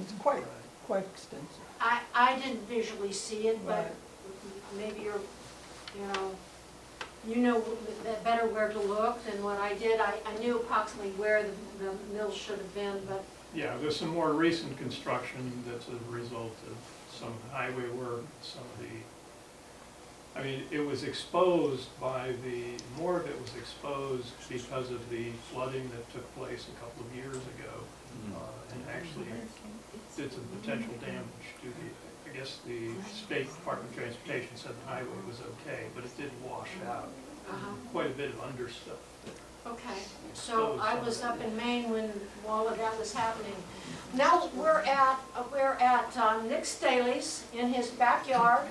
it's quite extensive. I didn't visually see it, but Right. maybe you know better where to look than what I did. I knew approximately where the mill should have been, but Yeah, there's some more recent construction that's a result of some highway work, some of the, I mean, it was exposed more of it was exposed because of the flooding that took place a couple of years ago, and actually did some potential damage to I guess the State Department of Transportation said the highway was okay, but it did wash out quite a bit of understuff. okay. So I was up in Maine when all of that was happening. Now we're at Nick Staley's in his backyard,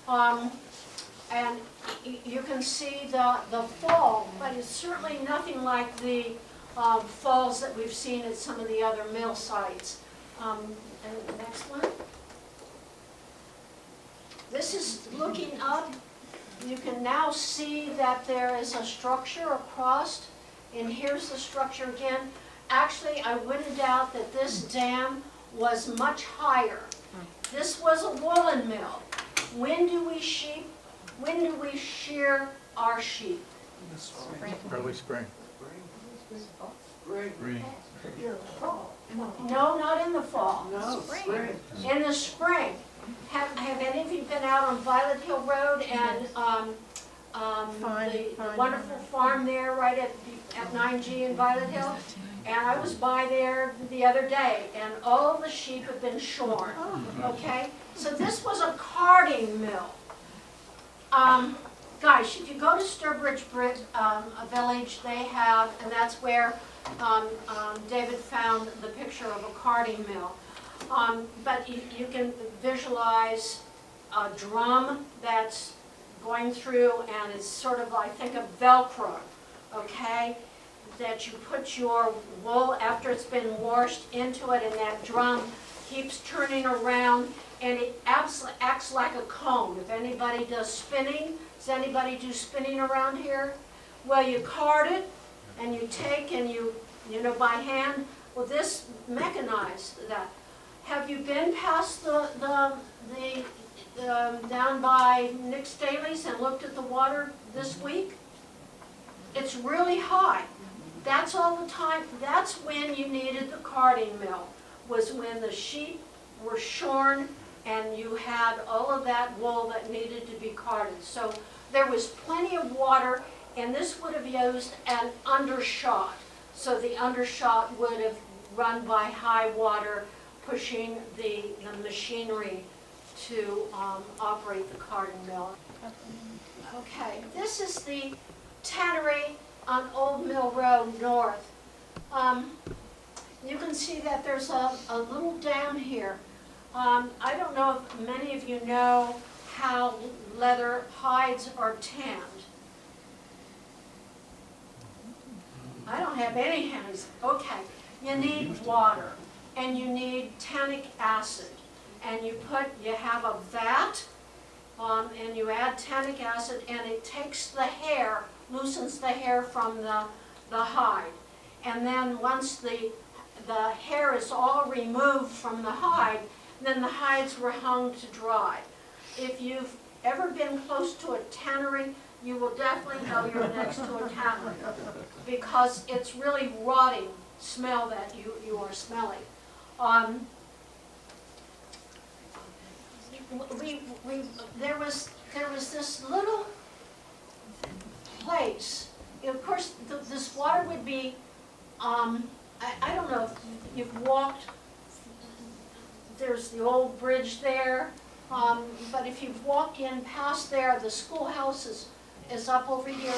and you can see the fall, but it's certainly nothing like the falls that we've seen at some of the other mill sites. And the next one. This is looking up. You can now see that there is a structure across, and here's the structure again. Actually, I wouldn't doubt that this dam was much higher. This was a woolen mill. When do we shear our sheep? Early spring. No, not in the fall. No, spring. In the spring. Have any of you been out on Violet Hill Road and the wonderful farm there right at 9G in Violet Hill? And I was by there the other day, and all the sheep have been shorn, okay? So this was a carding mill. Guys, if you go to Sturbridge Village, they have, and that's where David found the picture of a carding mill. But you can visualize a drum that's going through, and it's sort of, I think, of Velcro, okay? That you put your wool after it's been washed into it, and that drum keeps turning around, and it acts like a cone. If anybody does spinning, does anybody do spinning around here? Well, you card it, and you take, and you by hand. Well, this mechanized that. Have you been past the down by Nick Staley's and looked at the water this week? It's really high. That's all the time. That's when you needed the carding mill, was when the sheep were shorn and you had all of that wool that needed to be carded. So there was plenty of water, and this would have used an undershot. So the undershot would have run by high water, pushing the machinery to operate the carding mill. Okay, this is the tannery on Old Mill Road North. You can see that there's a little dam here. I don't know if many of you know how leather hides are tanned. I don't have any hands. Okay, you need water, and you need tannic acid, and you have a vat, and you add tannic acid, and it takes the hair, loosens the hair from the hide, and then once the hair is all removed from the hide, then the hides were hung to dry. If you've ever been close to a tannery, you will definitely know you're next to a tannery, because it's really rotting smell that you are smelling. There was this little place. Of course, this water would be, I don't know if you've walked, there's the old bridge there, but if you've walked in past there, the schoolhouse is up over here.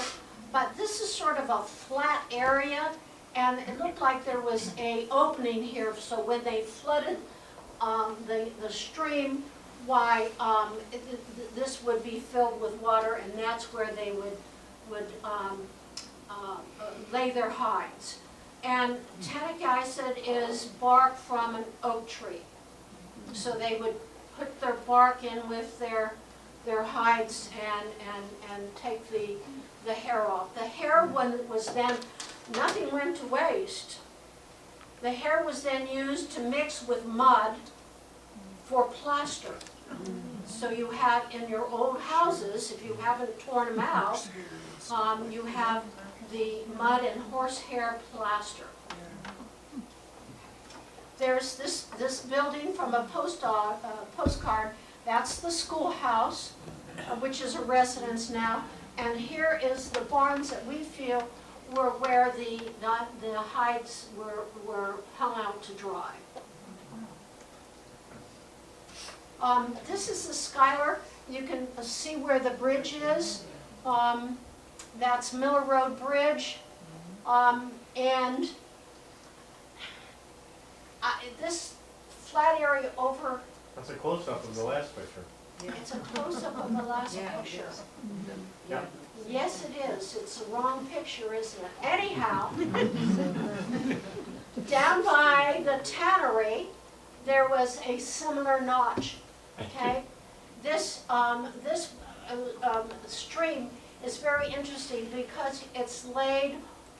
But this is sort of a flat area, and it looked like there was a opening here, so when they flooded the stream, this would be filled with water, and that's where they would lay their hides. And tannic acid is bark from an oak tree. So they would put their bark in with their hides and take the hair off. The hair was then, nothing went to waste. The hair was then used to mix with mud for plaster. So you have in your old houses, if you haven't torn them out, you have the mud and horsehair plaster. There's this building from a postcard. That's the schoolhouse, which is a residence now. And here is the barns that we feel were where the hides were hung out to dry. This is the Schuyler. You can see where the bridge is. That's Miller Road Bridge. And this flat area over, That's a close-up of the last picture. it's a close-up of the last picture. Yeah. Yes, it is. It's the wrong picture, isn't it? Anyhow, down by the tannery, there was a similar notch, okay? This stream is very interesting because it's laid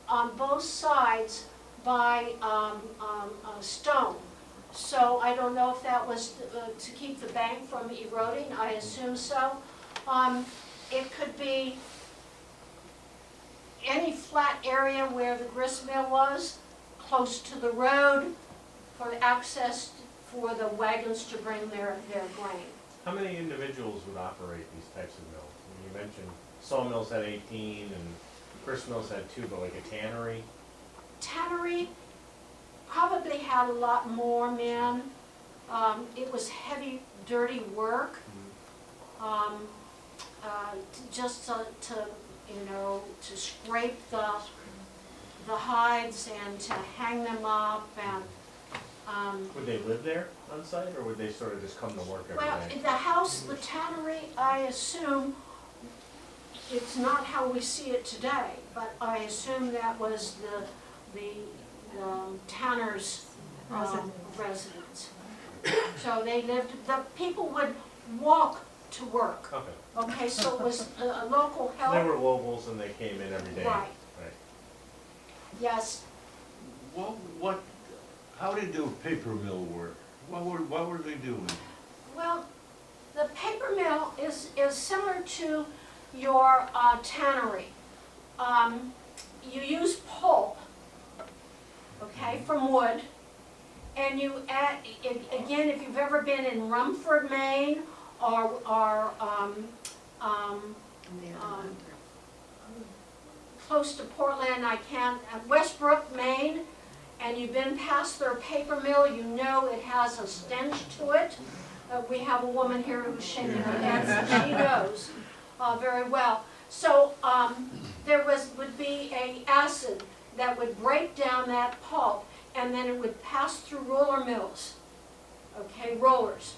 on both sides by stone. So I don't know if that was to keep the bank from eroding. I assume so. It could be any flat area where the grist mill was, close to the road, for access for the wagons to bring their grain. How many individuals would operate these types of mills? I mean, you mentioned sawmills had 18 and grist mills had 2, but like a tannery? Tannery probably had a lot more men. It was heavy, dirty work. Just to scrape the hides and to hang them up and. Would they live there on site, or would they sort of just come to work every day? Well, the house, the tannery, I assume, it's not how we see it today, but I assume that was the tanner's residence. So they lived, the people would walk to work. Okay. Okay, so it was a local help. They were locals and they came in every day. Right. Right. Yes. How did the paper mill work? What were they doing? Well, the paper mill is similar to your tannery. You use pulp, okay, from wood, and you add, again, if you've ever been in Rumford, Maine, or close to Portland, Westbrook, Maine, and you've been past their paper mill, you know it has a stench to it. We have a woman here who's shaking her head, and she knows very well. So there would be an acid that would break down that pulp, and then it would pass through roller mills, okay, rollers,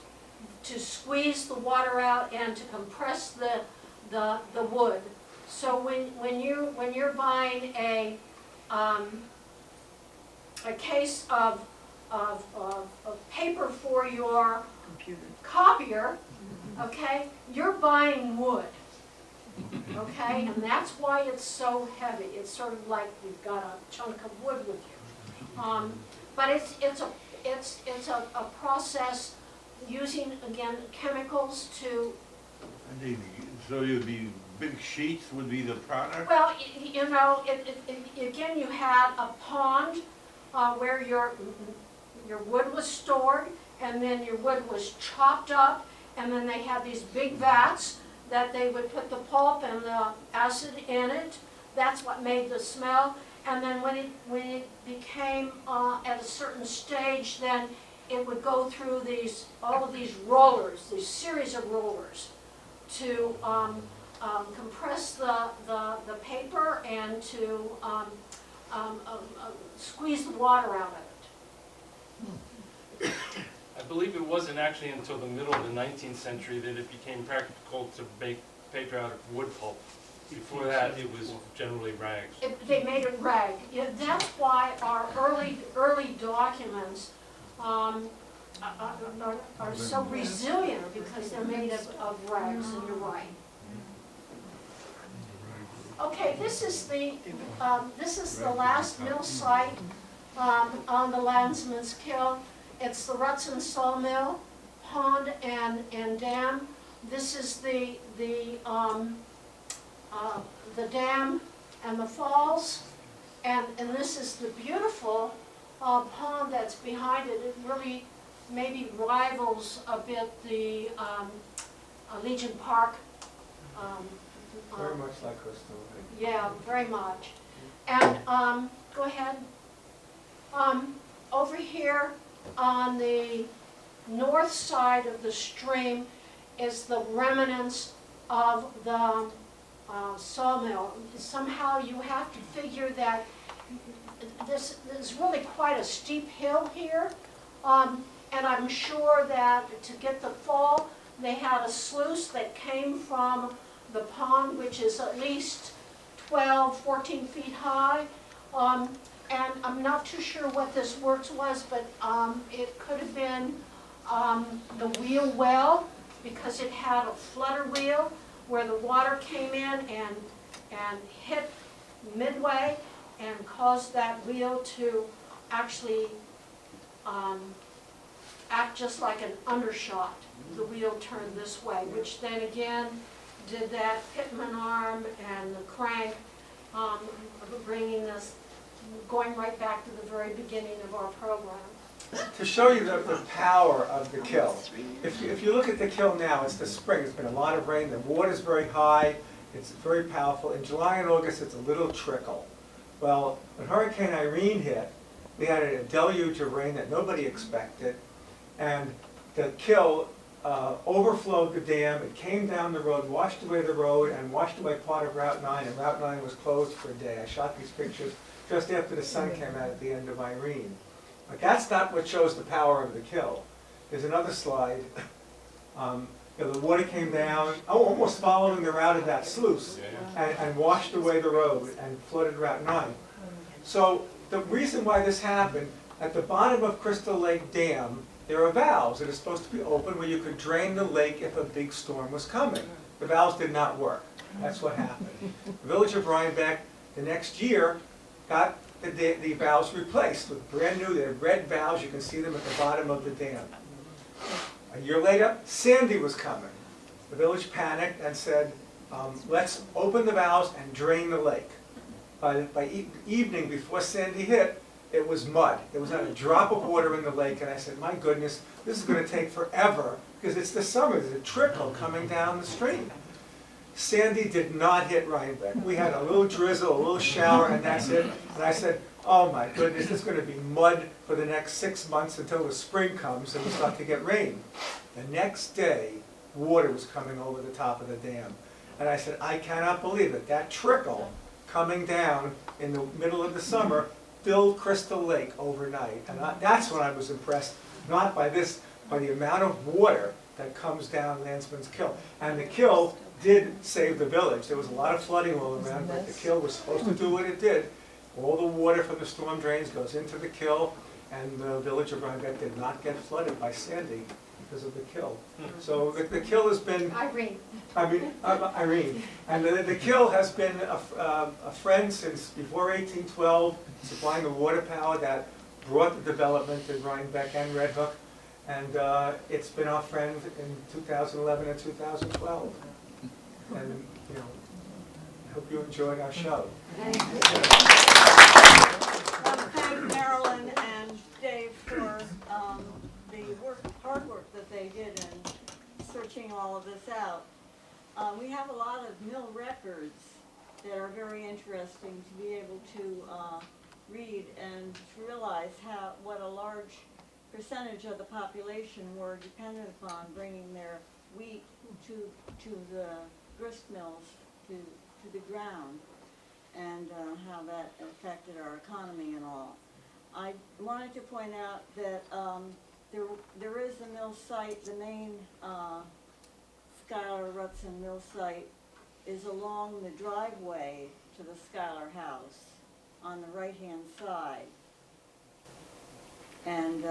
to squeeze the water out and to compress the wood. So when you're buying a case of paper for your copier, okay, you're buying wood, okay, and that's why it's so heavy. It's sort of like you've got a chunk of wood with you. But it's a process using, again, chemicals to. So you'd be big sheets would be the product? Well, again, you had a pond where your wood was stored, and then your wood was chopped up, and then they had these big vats that they would put the pulp and the acid in it. That's what made the smell. And then when it became at a certain stage, then it would go through all of these rollers, these series of rollers, to compress the paper and to squeeze the water out of it. I believe it wasn't actually until the middle of the 19th century that it became practical to make paper out of wood pulp. Before that, it was generally rags. They made it rag. Yeah, that's why our early documents are so resilient, because they're made of rags, and you're right. Okay, this is the last mill site on the Landsman's Kill. It's the ruts and sawmill, pond and dam. This is the dam and the falls, and this is the beautiful pond that's behind it. It really maybe rivals a bit the Legion Park. Very much like Crystal Lake. Yeah, very much. And go ahead. Over here on the north side of the stream is the remnants of the sawmill. Somehow you have to figure that this is really quite a steep hill here. And I'm sure that to get the fall, they had a sluice that came from the pond, which is at least 12, 14 feet high. And I'm not too sure what this works was, but it could have been the wheel well, because it had a flutter wheel where the water came in and hit midway and caused that wheel to actually act just like an undershot. The wheel turned this way, which then again did that pitman arm and the crank, bringing us, going right back to the very beginning of our program. To show you the power of the kill, if you look at the kill now, it's the spring. It's been a lot of rain. The water's very high. It's very powerful. In July and August, it's a little trickle. Well, when Hurricane Irene hit, we had a deluge of rain that nobody expected, and the kill overflowed the dam. It came down the road, washed away the road, and washed away part of Route 9, and Route 9 was closed for a day. I shot these pictures just after the sun came out at the end of Irene. But that's not what shows the power of the kill. There's another slide. The water came down, almost following the route of that sluice, and washed away the road and flooded Route 9. So the reason why this happened, at the bottom of Crystal Lake Dam, there are valves that are supposed to be open where you could drain the lake if a big storm was coming. The valves did not work. That's what happened. The village of Rhinebeck, the next year, got the valves replaced with brand new, they're red valves. You can see them at the bottom of the dam. A year later, Sandy was coming. The village panicked and said, let's open the valves and drain the lake. By evening, before Sandy hit, it was mud. There was not a drop of water in the lake, and I said, my goodness, this is going to take forever, because it's the summer. There's a trickle coming down the stream. Sandy did not hit Rhinebeck. We had a little drizzle, a little shower, and that's it. And I said, oh my goodness, this is going to be mud for the next 6 months until the spring comes and we start to get rain. The next day, water was coming over the top of the dam. And I said, I cannot believe it. That trickle coming down in the middle of the summer filled Crystal Lake overnight. And that's when I was impressed, not by this, by the amount of water that comes down Landsman's Kill. And the kill did save the village. There was a lot of flooding all around, but the kill was supposed to do what it did. All the water from the storm drains goes into the kill, and the village of Rhinebeck did not get flooded by Sandy because of the kill. So the kill has been... Irene. Irene. And the kill has been a friend since before 1812, supplying the water power that brought the development in Rhinebeck and Red Hook. And it's been our friend in 2011 and 2012. And, you know, I hope you enjoyed our show. Thank Marilyn and Dave for the hard work that they did in searching all of this out. We have a lot of mill records that are very interesting to be able to read and to realize what a large percentage of the population were dependent upon bringing their wheat to the grist mills, to the ground, and how that affected our economy and all. I wanted to point out that there is a mill site, the main Schuyler Rutson mill site is along the driveway to the Schuyler house on the right-hand side. And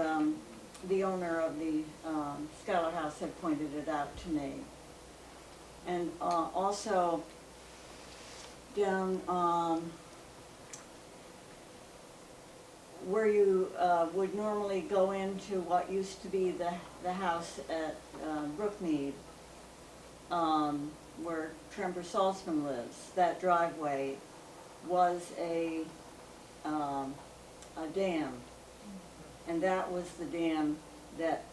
the owner of the Schuyler house had pointed it out to me. And also down where you would normally go into what used to be the house at Brookmead, where Tremper Saltzman lives, that driveway was a dam. And that was the dam that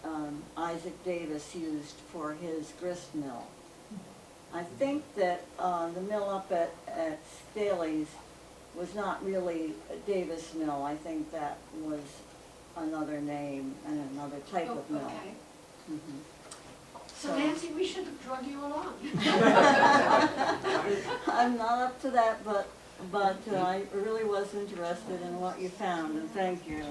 Isaac Davis used for his grist mill. I think that the mill up at Staley's was not really a Davis mill. I think that was another name and another type of mill. Okay. Mhm. So Nancy, we should have drug you along. I'm not up to that, but I really was interested in what you found, and thank you.